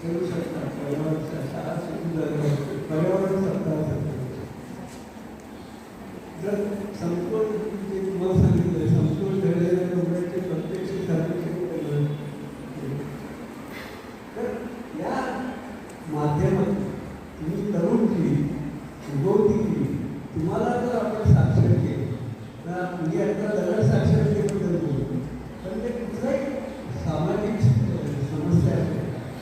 करू शकता. पर्यावरण शाळा पर्यावरण सप्ताह जर समतोल जे तुम्हाला सांगितलं समतोल ठेवलेल्या लोकांचे प्रत्यक्ष सर्वेक्षण तर या माध्यमातून तुम्ही तरुण पिढी उगवती पिढी तुम्हाला जर आपण साक्षर केले तर मी आता लढत साक्षरतेबद्दल बोलतो पण ते कुठलाही सामाजिक समस्या आहे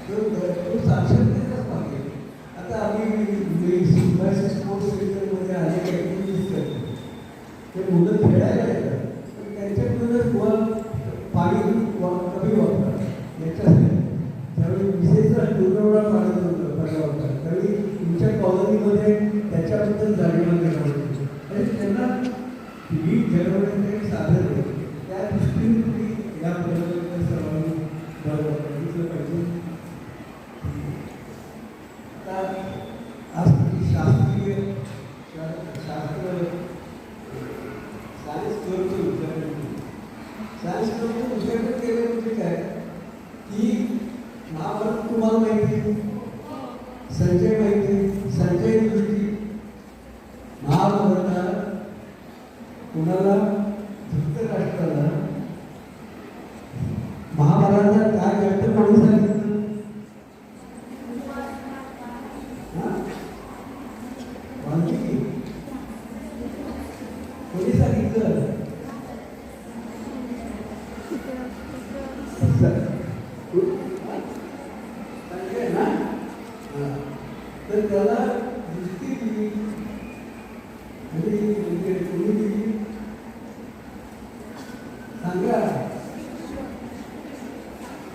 तो साक्षरतेचाच मागे. आता आम्ही स्पोर्ट्स सेंटरमध्ये अनेक ॲक्टिव्हिटीज करतो ते मुलं खेळायला येतात पण त्यांच्याकडूनच पाणी कमी वापरतात याच्यासाठी त्यावेळी विशेषतः टुरवडा पाणी वापरतात त्यावेळी तुमच्या कॉलनीमध्ये त्याच्याबद्दल जाणीव निर्माण होते आणि त्यांना ही जगवण्याचं साधन आहे त्या दृष्टीने तुम्ही या प्रकारच्या सर्वांनी बघितलं पाहिजे. आता आज शास्त्रीय शास्त्र सायन्स क्लबचं उद्घाटन सायन्स क्लबचं उद्घाटन केलं म्हणजे काय की महाभारत तुम्हाला माहिती आहे, संजय माहिती आहे, संजय दृष्टी महाभारतात कुणाला धृतराष्ट्राला महाभारतात काय घडतं म्हणून सांगितलं वाल्मिकी कोणी सांगितलं संजय ना तर त्याला दृष्टी दिली आणि कोणी दिली सांगा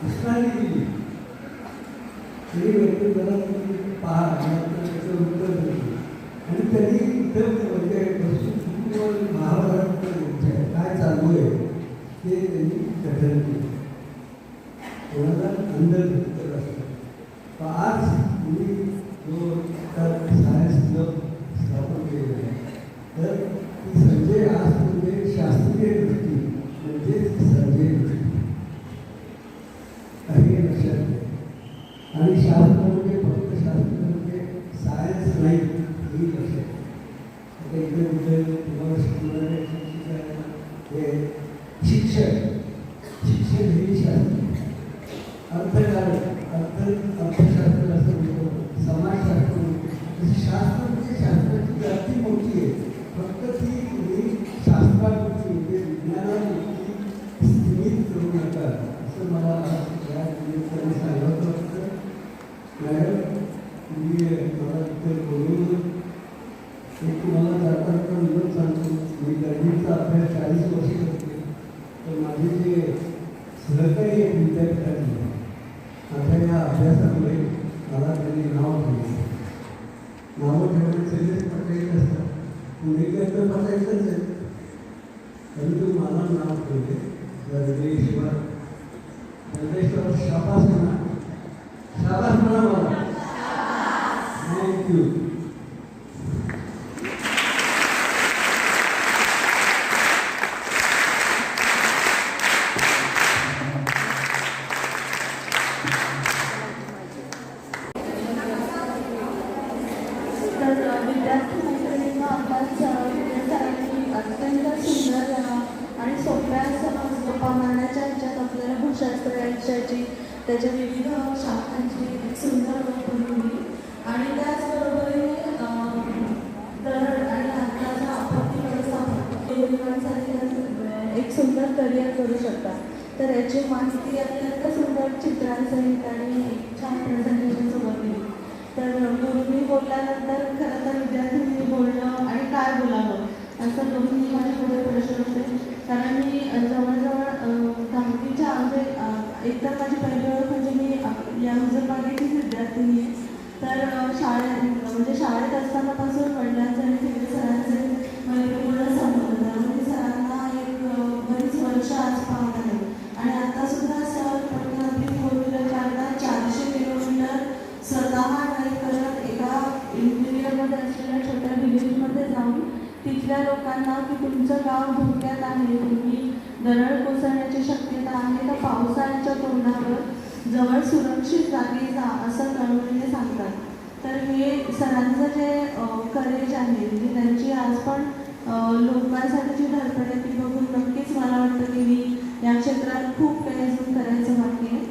कृष्णाने दिली तरी व्यक्ती जरा तुम्ही पहा त्याचं उत्तर दिलं आणि त्यांनी इतर म्हणजे महाभारत काय चालू आहे ते त्यांनी कथन केलं कोणाला अंदर उत्तर असतं. आज तुम्ही जो सायन्स क्लब स्थापन केलेला आहे तर ती संजय आज म्हणजे शास्त्रीय दृष्टी म्हणजे संजय दृष्टी काही लक्षात घ्या. आणि शास्त्र म्हणजे फक्त शास्त्र म्हणजे सायन्स नाही ही लक्षात घ्या. आता इकडे कुठे तुम्हाला शिकवणारे शिक्षक हे शिक्षण शिक्षण हे शास्त्र अर्थशास्त्र असं म्हणतो समाजशास्त्र म्हणतो शास्त्र म्हणजे शास्त्राची व्याप्ती मोठी आहे फक्त ती तुम्ही शास्त्रापुरती म्हणजे विज्ञानापुरती सीमित करू नका असं मला या निमित्ताने सांगायचं होतं. मॅडम तुम्ही मला इथे बोलून एक तुम्हाला जाताना विनोद सांगतो मी गणितचा अभ्यास 40 वर्ष करते तर माझे जे सहकारी एक विद्यापीठातले आता या अभ्यासामुळे मला त्यांनी नाव ठेवलं. नावं ठेवणे सगळेच पटायचं असतात पुणेकर पटायचंच आहे परंतु मला नाव ठेवले गणेश्वर गणेश्वर शाबास म्हणा शाबास म्हणा मला थँक्यू. विद्यार्थी मैत्रिणींना अभ्यास सरांनी अत्यंत सुंदर आणि सोप्या गप्पा मारण्याच्या ह्याच्यात आपल्याला भूशास्त्र या विषयाची त्याच्या विविध शाखांची सुंदर बनवली आणि त्याचबरोबरीने दरड आणि आत्ताचा आपत्ती व्यवस्थापनासाठी एक सुंदर करिअर करू शकतात. तर याची माहिती अत्यंत सुंदर चित्रांसहित आणि छान प्रेझेंटेशन सोबत दिली. बोलल्यानंतर खरं तर विद्यार्थ्यांनी बोलणं आणि काय बोलावं असं दोन्ही माझ्या पुढे प्रश्न होते. कारण मी जवळजवळ 10वीच्या म्हणजे एकतर माझी पहिली ओळख म्हणजे मी या हुजूरबागेचीच विद्यार्थिनी आहे. तर शाळेत असतानापासून वडिलांचे आणि तिकडे सरांचे मैत्रीपूर्ण संबंध, त्यामुळे सरांना एक बरीच वर्ष आज पाहत आहे. आणि आत्तासुद्धा सर पटकन आपली 4 व्हीलर काढता 400 किलोमीटर स्वतः ड्राईव्ह करत एका इंटिरियरमध्ये असलेल्या छोट्या विलेजमध्ये जाऊन तिथल्या लोकांना की तुमचं गाव धोक्यात आहे, तुम्ही दरड कोसळण्याची शक्यता आहे, तर पावसाळ्याच्या तोंडावर जवळ सुरक्षित जागी जा असं कळवळीने सांगतात. तर हे सरांचं जे करेज आहे म्हणजे त्यांची आज पण लोकांसाठीची धडपड आहे ती बघून नक्कीच मला वाटतं की मी या क्षेत्रात खूप काही अजून करायचं बाकी आहे.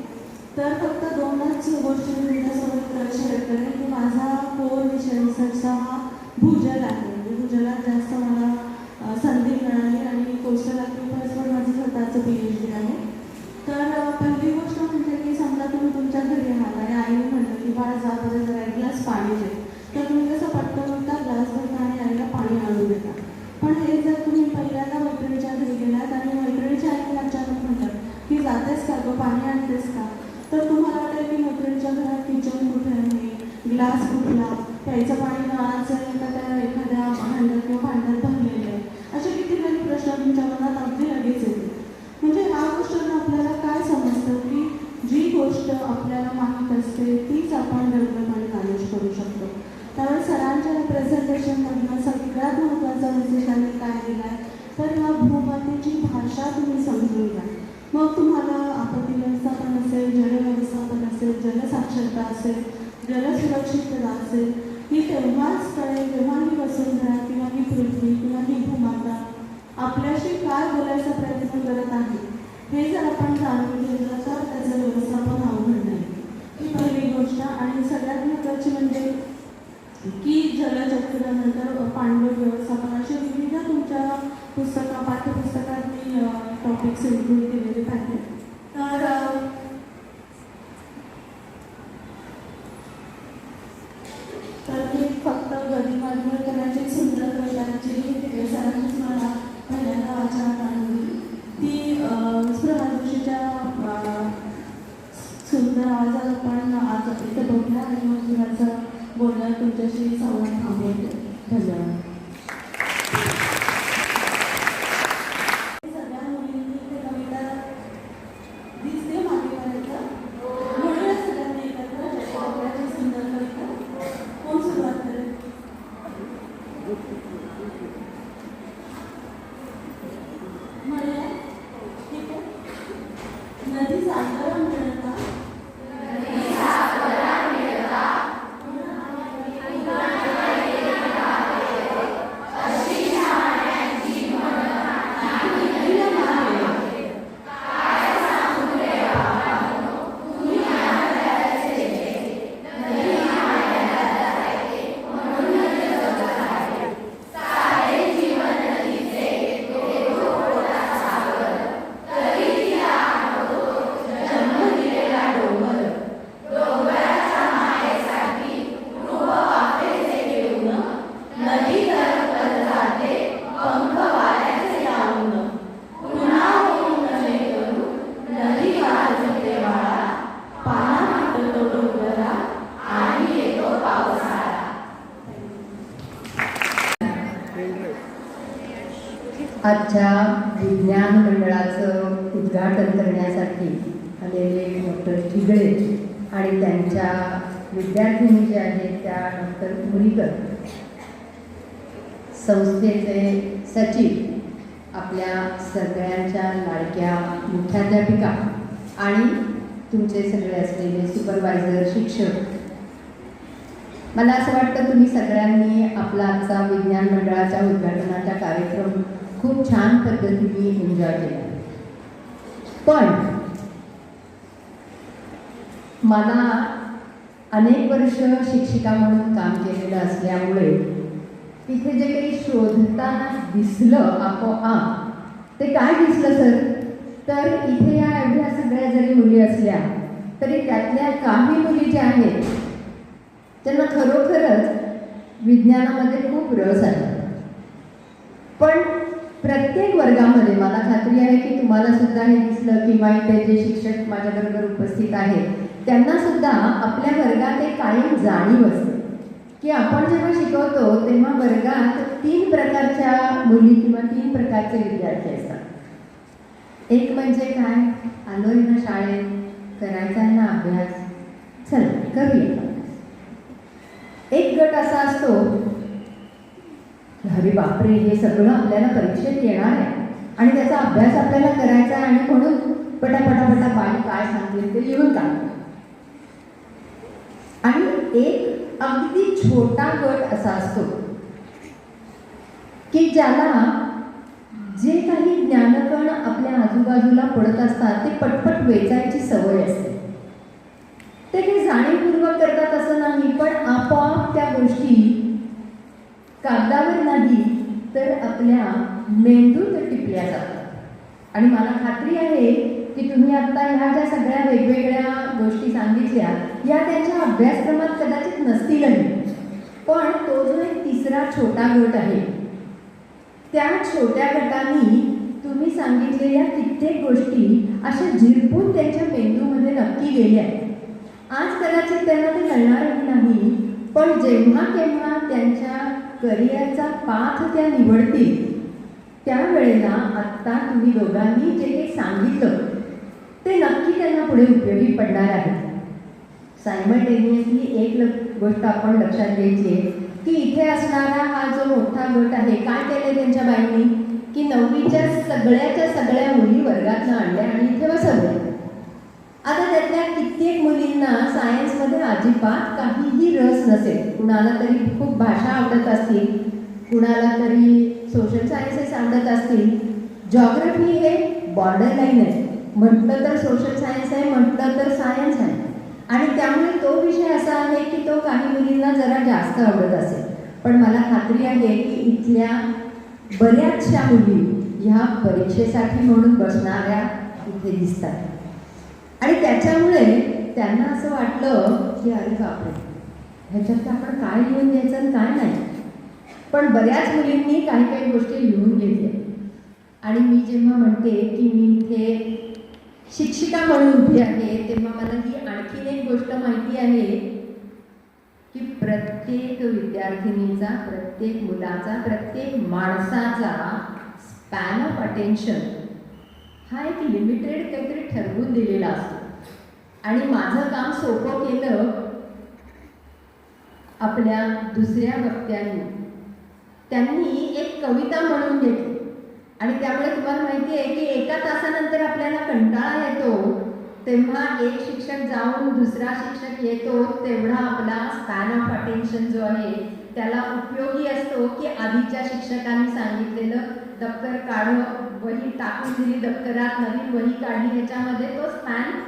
तर फक्त 2च गोष्टी मी तुमच्यासोबत शेअर करेन की माझा कोर विषय रिसर्चचा हा भूजल आहे. म्हणजे भूजलात जास्त मला संधी मिळाली आणि कोस्टल ॲक्विफर्सवर माझं स्वतःचं PhD आहे. तर पहिली गोष्ट म्हणजे की समजा तुम्ही तुमच्या घरी आहात आणि आईने म्हटलं की बाळा जा बरं जरा 1 ग्लास पाणी दे, तर तुम्ही कसं पटकन उठता, ग्लास भरता आणि आईला पाणी आणून देता. पण हे जर तुम्ही पहिल्यांदा मैत्रिणीच्या घरी गेलात आणि मैत्रिणीच्या आईने अचानक म्हटलं की जातेस का गं, पाणी आणतेस का, तर तुम्हाला वाटेल की मैत्रिणीच्या घरात किचन कुठे आहे, ग्लास कुठला, प्यायचं पाणी नळाचं आहे का त्या एखाद्या भांड्यात किंवा भांड्यात भरलेलं आहे, असे कितीतरी प्रश्न तुमच्या मनात अगदी लगेच येते. म्हणजे ह्या गोष्टींना आपल्याला काय समजतं की जी गोष्ट आपल्याला माहीत असते तीच आपण डेव्हलप आणि मॅनेज करू शकतो. त्यामुळे सरांच्या प्रेझेंटेशनमधनं सगळ्यात महत्त्वाचा मेसेज त्यांनी काय दिला आहे तर ह्या भूमातेची भाषा तुम्ही समजून घ्या. मग तुम्हाला आपत्ती व्यवस्थापन असेल, जल व्यवस्थापन असेल, जलसाक्षरता असेल, जलसुरक्षितता असेल, ही तेव्हाच कळेल जेव्हा ही वसुंधरा किंवा ही पृथ्वी किंवा ही भूमाता आपल्याशी काय बोलायचा प्रयत्न करत आहे हे जर आपण जाणून घेतलं तर त्याचं व्यवस्थापन अवघड नाही. ही पहिली गोष्ट. आणि सगळ्यात महत्त्वाची म्हणजे की जलचक्रानंतर पाणलोट व्यवस्थापन असे विविध तुमच्या पाठ्यपुस्तकात मी टॉपिक्स इन्क्लूड केलेले पाहिजे. तर मी फक्त गदिमागमन करण्याची सुंदर कवितांची सरांनीच मला पहिल्यांदा वाचनात आणली. ती स्पृहा जोशीच्या सुंदर आवाजात आपण आज इथे बघूया आणि मग मी माझं बोलणं तुमच्याशी संवाद थांबवते. धन्यवाद. सगळ्या मुलींनी ते कविता दिसते मागेपर्यंत म्हणूया सगळ्यांनी एकत्र सुंदर कविता. कोण सुरुवात करेल? म्हणूया. ठीक आहे. नदी सागरा मिळता आजच्या विज्ञान मंडळाचं उद्घाटन करण्यासाठी आलेले डॉक्टर ठिगळे आणि त्यांच्या विद्यार्थिनी जे आहेत त्या डॉक्टर मुरीकर, संस्थेचे सचिव, आपल्या सगळ्यांच्या लाडक्या मुख्याध्यापिका आणि तुमचे सगळे असलेले सुपरवायझर, शिक्षक, मला असं वाटतं तुम्ही सगळ्यांनी आपला आजचा विज्ञान मंडळाच्या उद्घाटनाचा कार्यक्रम खूप छान पद्धतीने एन्जॉय केला. पण मला अनेक वर्ष शिक्षिका म्हणून काम केलेलं असल्यामुळे तिथे जे काही शोधताना दिसलं आपोआप ते काय दिसलं सर, तर इथे या एवढ्या सगळ्या जरी मुली असल्या तरी त्यातल्या काही मुली ज्या आहेत त्यांना खरोखरच विज्ञानामध्ये खूप रस आहे. पण प्रत्येक वर्गामध्ये मला खात्री आहे की तुम्हाला सुद्धा हे दिसलं किंवा इथे जे शिक्षक माझ्याबरोबर उपस्थित आहेत त्यांना सुद्धा आपल्या वर्गात एक कायम जाणीव असते की आपण जेव्हा शिकवतो तेव्हा वर्गात 3 प्रकारच्या मुली किंवा 3 प्रकारचे विद्यार्थी असतात. एक म्हणजे काय, आलोय ना शाळेत, करायचा आहे ना अभ्यास, चल करूया. एक गट असा असतो, अरे बापरे हे सगळं आपल्याला परीक्षेत येणार आहे आणि त्याचा अभ्यास आपल्याला करायचा आहे आणि म्हणून पटापटापटा बाई काय सांगेल ते लिहून काढतो. आणि एक अगदी छोटा गट असा असतो की ज्याला जे काही ज्ञानकण आपल्या आजूबाजूला पडत असतात ते पटपट वेचायची सवय असते. ते काही जाणीवपूर्वक करतात असं नाही, पण आपोआप त्या गोष्टी कागदावर नाही तर आपल्या मेंदूत टिपल्या जातात. आणि मला खात्री आहे की तुम्ही आता ह्या ज्या सगळ्या वेगवेगळ्या गोष्टी सांगितल्या या त्यांच्या अभ्यासक्रमात कदाचित नसतीलही, पण तो जो एक तिसरा छोटा गट आहे त्या छोट्या गटांनी तुम्ही सांगितलेल्या कित्येक गोष्टी अशा झिरपून त्यांच्या मेंदूमध्ये नक्की गेल्या. आज कदाचित त्यांना ते कळणारही नाही, पण जेव्हा केव्हा त्यांच्या करिअरचा पाथ त्या निवडतील त्यावेळेला आत्ता तुम्ही दोघांनी जे काही सांगितलं ते नक्की त्यांना पुढे उपयोगी पडणार आहे. सायमल्टेनियसली एक गोष्ट आपण लक्षात घ्यायची आहे की इथे असणारा हा जो मोठा गट आहे, काय केलं त्यांच्या बाईंनी की 9वीच्या सगळ्या मुली वर्गातनं आणल्या आणि इथे बसवल्या. आता त्यातल्या कित्येक मुलींना सायन्समध्ये अजिबात काहीही रस नसेल. कुणाला तरी खूप भाषा आवडत असतील, कुणाला तरी सोशल सायन्सेस आवडत असतील. जॉग्रफी हे बॉर्डर लाईन आहे, म्हटलं तर सोशल सायन्स आहे, म्हटलं तर सायन्स आहे. आणि त्यामुळे तो विषय असा आहे की तो काही मुलींना जरा जास्त आवडत असेल. पण मला खात्री आहे की इथल्या बऱ्याचशा मुली ह्या परीक्षेसाठी म्हणून बसणाऱ्या इथे दिसतात. आणि त्याच्यामुळे त्यांना असं वाटलं की अरे बापरे ह्याच्यात आपण काय लिहून द्यायचं आणि काय नाही. पण बऱ्याच मुलींनी काही काही गोष्टी लिहून घेतल्या. आणि मी जेव्हा म्हणते की मी इथे शिक्षिका म्हणून उभी आहे तेव्हा मला ही आणखीन एक गोष्ट माहिती आहे की प्रत्येक विद्यार्थिनीचा, प्रत्येक मुलाचा, प्रत्येक माणसाचा स्पॅन ऑफ अटेन्शन हा एक लिमिटेड काहीतरी ठरवून दिलेला असतो. आणि माझं काम सोपं केलं आपल्या दुसऱ्या वक्त्यांनी. त्यांनी एक कविता म्हणून घेतली आणि त्यामुळे तुम्हाला माहिती आहे की 1 तासानंतर आपल्याला कंटाळा येतो तेव्हा एक शिक्षक जाऊन दुसरा शिक्षक येतो तेवढा आपला स्पॅन ऑफ अटेन्शन जो आहे त्याला उपयोगी असतो की आधीच्या शिक्षकांनी सांगितलेलं दप्तर काढ, वही टाकून दिली दप्तरात, नवीन वही काढली, ह्याच्यामध्ये तो स्पॅन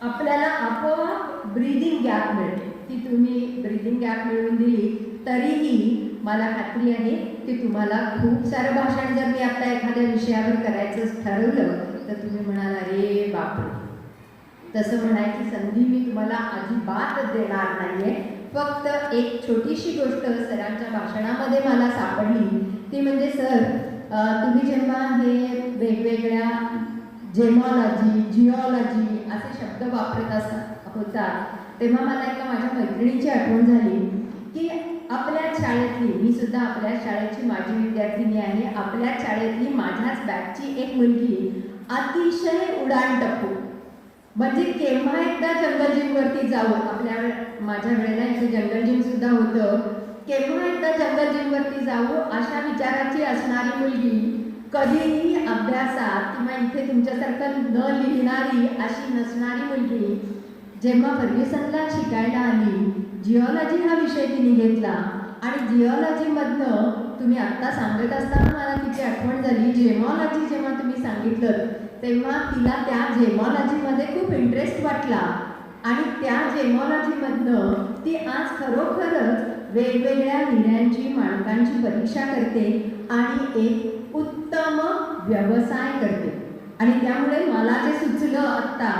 आपल्याला आपोआप ब्रीदिंग गॅप मिळते. ती तुम्ही ब्रीदिंग गॅप मिळवून दिली तरीही मला खात्री आहे की तुम्हाला खूप सारं भाषण जर मी आता एखाद्या विषयावर करायचं ठरवलं तर तुम्ही म्हणाल अरे बापरे, तसं म्हणायची संधी मी तुम्हाला अजिबात देणार नाहीये. फक्त एक छोटीशी गोष्ट सरांच्या भाषणामध्ये मला सापडली ती म्हणजे सर तुम्ही जेव्हा हे वेगवेगळ्या जेमॉलॉजी, जिओलॉजी असे शब्द वापरत होता तेव्हा मला एका माझ्या मैत्रिणीची आठवण झाली की आपल्या शाळेतली, मी सुद्धा आपल्या शाळेची माजी विद्यार्थिनी आहे, आपल्या शाळेतली माझ्याच बॅचची एक मुलगी अतिशय उडाणटप्पू, म्हणजे केव्हा एकदा जंगल जिमवरती जाऊ, माझ्या वेळेला इथे जंगल जिम सुद्धा होतं, केव्हा एकदा जंगल जिमवरती जाऊ अशा विचाराची असणारी मुलगी, कधीही अभ्यासात किंवा इथे तुमच्यासारखं न लिहिणारी अशी नसणारी मुलगी जेव्हा फर्ग्युसनला शिकायला आली, जिओलॉजी हा विषय तिने घेतला आणि जिओलॉजीमधनं तुम्ही आत्ता सांगत असताना मला तिची आठवण झाली, जेमॉलॉजी जेव्हा तुम्ही सांगितलं तेव्हा तिला त्या जेमॉलॉजीमध्ये खूप इंटरेस्ट वाटला आणि त्या जेमॉलॉजीमधनं ती आज खरोखरच वेगवेगळ्या हिऱ्यांची, माणकांची परीक्षा करते आणि एक उत्तम व्यवसाय करते. आणि त्यामुळे मला जे सुचलं आत्ता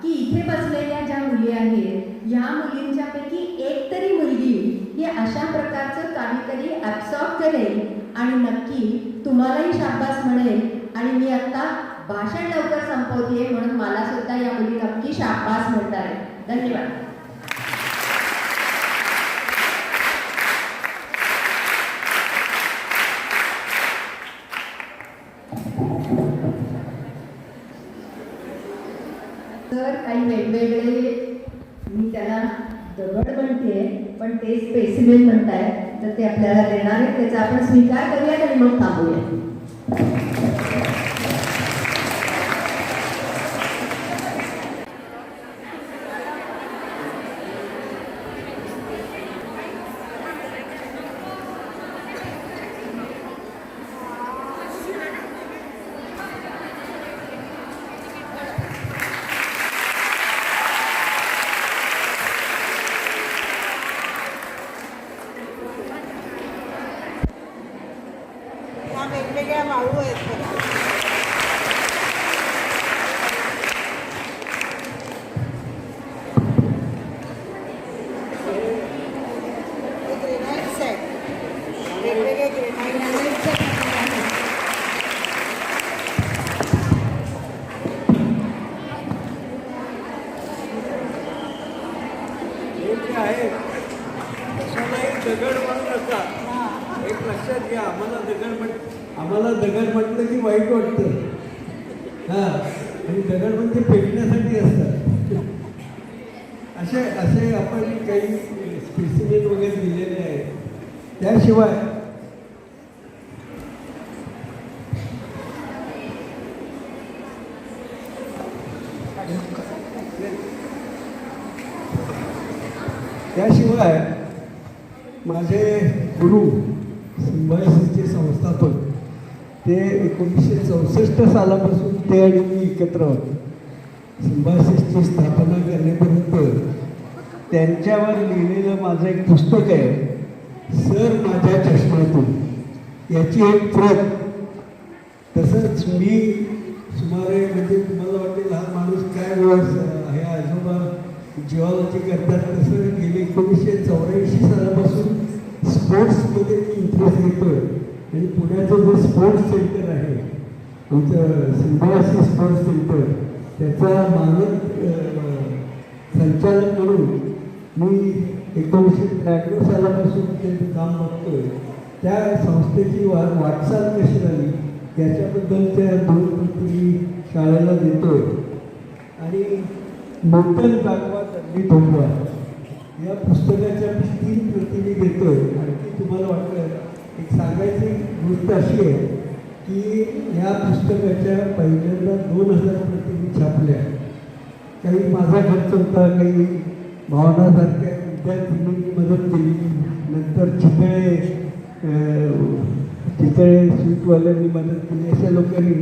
की इथे बसलेल्या ज्या मुली आहेत ह्या मुलींच्यापैकी एक तरी मुलगी ही अशा प्रकारचं काहीतरी ॲब्सॉर्ब करेल आणि नक्की तुम्हालाही शाबास म्हणेल. आणि मी आता भाषण लवकर संपवते म्हणून मला सुद्धा या मुली नक्की शाबास म्हणणार आहे. धन्यवाद. तर काही वेगवेगळे मी त्याला दगड म्हणते पण ते स्पेसिमेन म्हणताय तर ते आपल्याला देणार आहे. त्याचा आपण स्वीकार करूयात आणि मग थांबूया. वेगवेगळ्या वाळू आहेत बघा. ग्रेनाइट्स आहेत, वेगवेगळे ग्रेनाइट्स. हे जे आहे कशालाही दगड म्हणून नका. एक लक्षात घ्या, आम्हाला दगड म्हटलं की वाईट वाटतं. हां, आणि दगड म्हणजे फेकण्यासाठी असतात. असे आपण काही स्पेसिमेन वगैरे दिलेले आहेत. त्याशिवाय माझे गुरु सिम्बायोसिसचे संस्थापक ते 1964 सालापासून ते आणि मी एकत्र होतो. सिम्बायोसिसची स्थापना करण्यापर्यंत त्यांच्यावर लिहिलेलं माझं एक पुस्तक आहे, सर माझ्या चष्म्यातून. याची एक प्रत. तसंच मी सुमारे म्हणजे तुम्हाला वाटेल हा माणूस काय हे आजोबा जिओलॉजी करतात, तसं गेले 1984 सालापासून स्पोर्ट्समध्ये मी इंटरेस्ट घेतो आहे. आणि पुण्याचं जे स्पोर्ट्स सेंटर आहे आमचं सिम्बायोसिस स्पोर्ट्स सेंटर, त्याचा मानक संचालक म्हणून मी 1993 सालापासून ते काम बघतोय. त्या संस्थेची वाटचाल कशी झाली याच्याबद्दलच्या 2 प्रती शाळेला देतोय. आणि मोठन जागवा तल्ली ठोंबा या पुस्तकाच्या 3 प्रती मी देतोय. आणखी तुम्हाला वाटतं एक सांगायची गोष्ट अशी आहे की या पुस्तकाच्या पहिल्यांदा 2000 प्रती मी छापल्या. काही माझा खर्च होता, काही भावनासारख्या विद्यार्थ्यांनी मदत केली. नंतर चितळे स्वीटवाल्यांनी मदत केली. अशा लोकांनी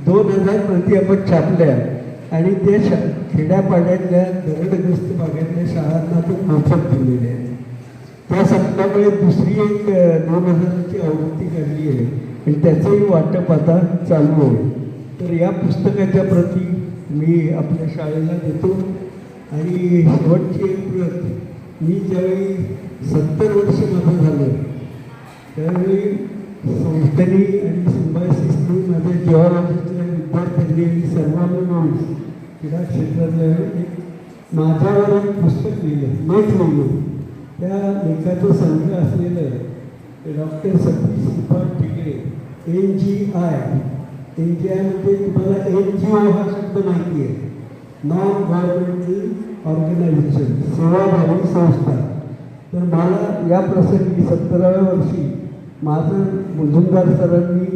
2000 प्रती आपण छापल्या आणि ते खेड्यापाड्यातल्या दरडग्रस्त भागातल्या शाळांना ते मोफत दिलेले आहे. त्या संपल्यामुळे दुसरी एक 2000ची आवृत्ती काढली आहे आणि त्याचंही वाटप आता चालू आहे. तर या पुस्तकाच्या प्रती मी आपल्या शाळेला देतो. आणि शेवटची एक प्रत मी ज्यावेळी 70 वर्ष माझं झालं त्यावेळी संस्थेने आणि सिम्बायोसिसने माझ्या जिओलॉजीच्या विद्यार्थ्यांनी सर्वांनी मिळून क्रीडा क्षेत्रातल्या एक माझ्यावर एक पुस्तक लिहिलं, लेख लिहिलं. त्या लेखाचं संघ असलेलं doctor Satish Shripad Thigale, NGI. NGI म्हणजे तुम्हाला NGO हा शब्द माहिती आहे, नॉन गव्हर्नमेंटल ऑर्गनायझेशन, सेवाभावी संस्था. तर मला या प्रसंगी 17व्या वर्षी माझं मुजुमदार सरांनी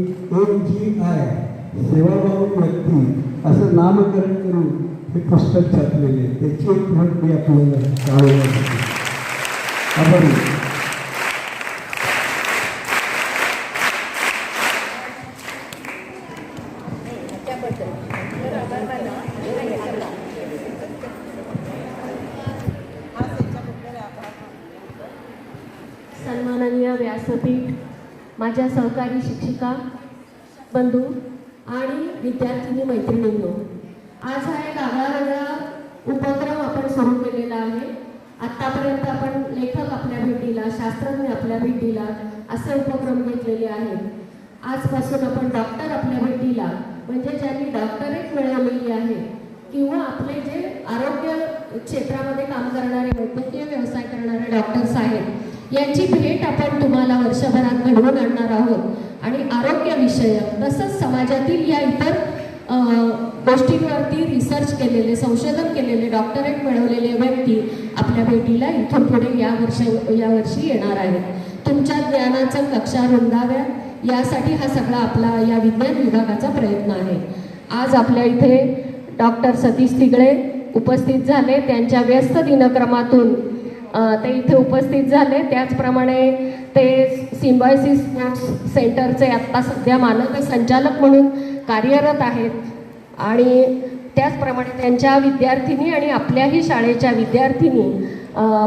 NGI सेवाभावी व्यक्ती असं नामकरण करून हे पुस्तक छापलेले. त्याची एक भेट मी आपल्याला शाळेला आभारी. सन्माननीय व्यासपीठ, माझ्या सहकारी शिक्षिका बंधू आणि विद्यार्थिनी मैत्रिणींनो, आज हा एक आगळा वेगळा उपक्रम आपण सुरू केलेला आहे. आत्तापर्यंत आपण लेखक आपल्या भेटीला, शास्त्रज्ञ आपल्या भेटीला असे उपक्रम घेतलेले आहेत. आजपासून आपण डॉक्टर आपल्या भेटीला, म्हणजे ज्यांनी डॉक्टरेट मिळवलेली आहे किंवा आपले जे आरोग्य क्षेत्रामध्ये काम करणारे, वैद्यकीय व्यवसाय करणारे डॉक्टर्स आहेत, यांची भेट आपण तुम्हाला वर्षभरात घडवून आणणार आहोत. आणि आरोग्यविषयक तसंच समाजातील या इतर गोष्टींवरती रिसर्च केलेले, संशोधन केलेले, डॉक्टरेट मिळवलेले व्यक्ती आपल्या भेटीला इथून पुढे यावर्षी येणार आहेत. तुमच्या ज्ञानाचं कक्षा रुंदाव्या यासाठी हा सगळा आपला या विज्ञान विभागाचा प्रयत्न आहे. आज आपल्या इथे डॉक्टर सतीश तिगळे उपस्थित झाले. त्यांच्या व्यस्त दिनक्रमातून ते इथे उपस्थित झाले. त्याचप्रमाणे ते सिम्बायोसिस स्पोर्ट्स सेंटरचे आत्ता सध्या मानद संचालक म्हणून कार्यरत आहेत. आणि त्याचप्रमाणे त्यांच्या विद्यार्थिनी आणि आपल्याही शाळेच्या विद्यार्थिनी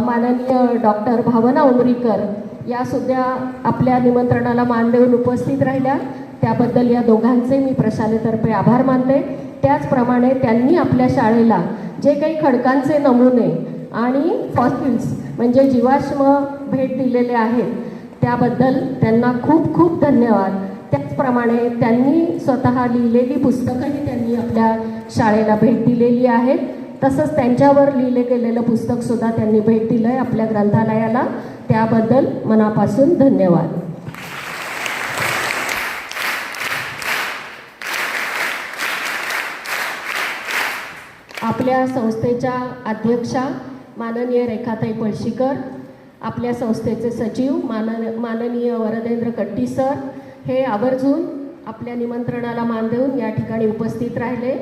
माननीय डॉक्टर भावना उमरीकर यासुद्धा आपल्या निमंत्रणाला मान देऊन उपस्थित राहिल्या. त्याबद्दल या दोघांचे मी प्रशालेतर्फे आभार मानते. त्याचप्रमाणे त्यांनी आपल्या शाळेला जे काही खडकांचे नमुने आणि फॉसिल्स म्हणजे जीवाश्म भेट दिलेले आहेत त्याबद्दल त्यांना खूप खूप धन्यवाद. त्याचप्रमाणे त्यांनी स्वतः लिहिलेली पुस्तकंही त्यांनी आपल्या शाळेला भेट दिलेली आहेत. तसंच त्यांच्यावर लिहिले गेलेलं पुस्तकसुद्धा त्यांनी भेट दिलं आहे आपल्या ग्रंथालयाला. त्याबद्दल मनापासून धन्यवाद. आपल्या संस्थेच्या अध्यक्षा माननीय रेखाताई पळशीकर, आपल्या संस्थेचे सचिव माननीय वरदेंद्र कट्टी सर हे आवर्जून आपल्या निमंत्रणाला मान देऊन या ठिकाणी उपस्थित राहिले.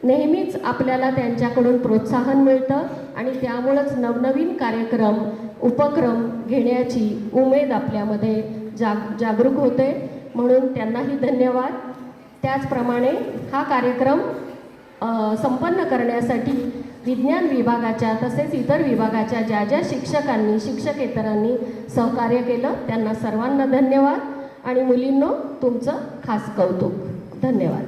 नेहमीच आपल्याला त्यांच्याकडून प्रोत्साहन मिळतं आणि त्यामुळंच नवनवीन कार्यक्रम, उपक्रम घेण्याची उमेद आपल्यामध्ये जागरूक होते. म्हणून त्यांनाही धन्यवाद. त्याचप्रमाणे हा कार्यक्रम संपन्न करण्यासाठी विज्ञान विभागाच्या तसेच इतर विभागाच्या ज्या ज्या शिक्षकांनी, शिक्षकेतरांनी सहकार्य केलं त्यांना सर्वांना धन्यवाद. आणि मुलींनो, तुमचं खास कौतुक. धन्यवाद.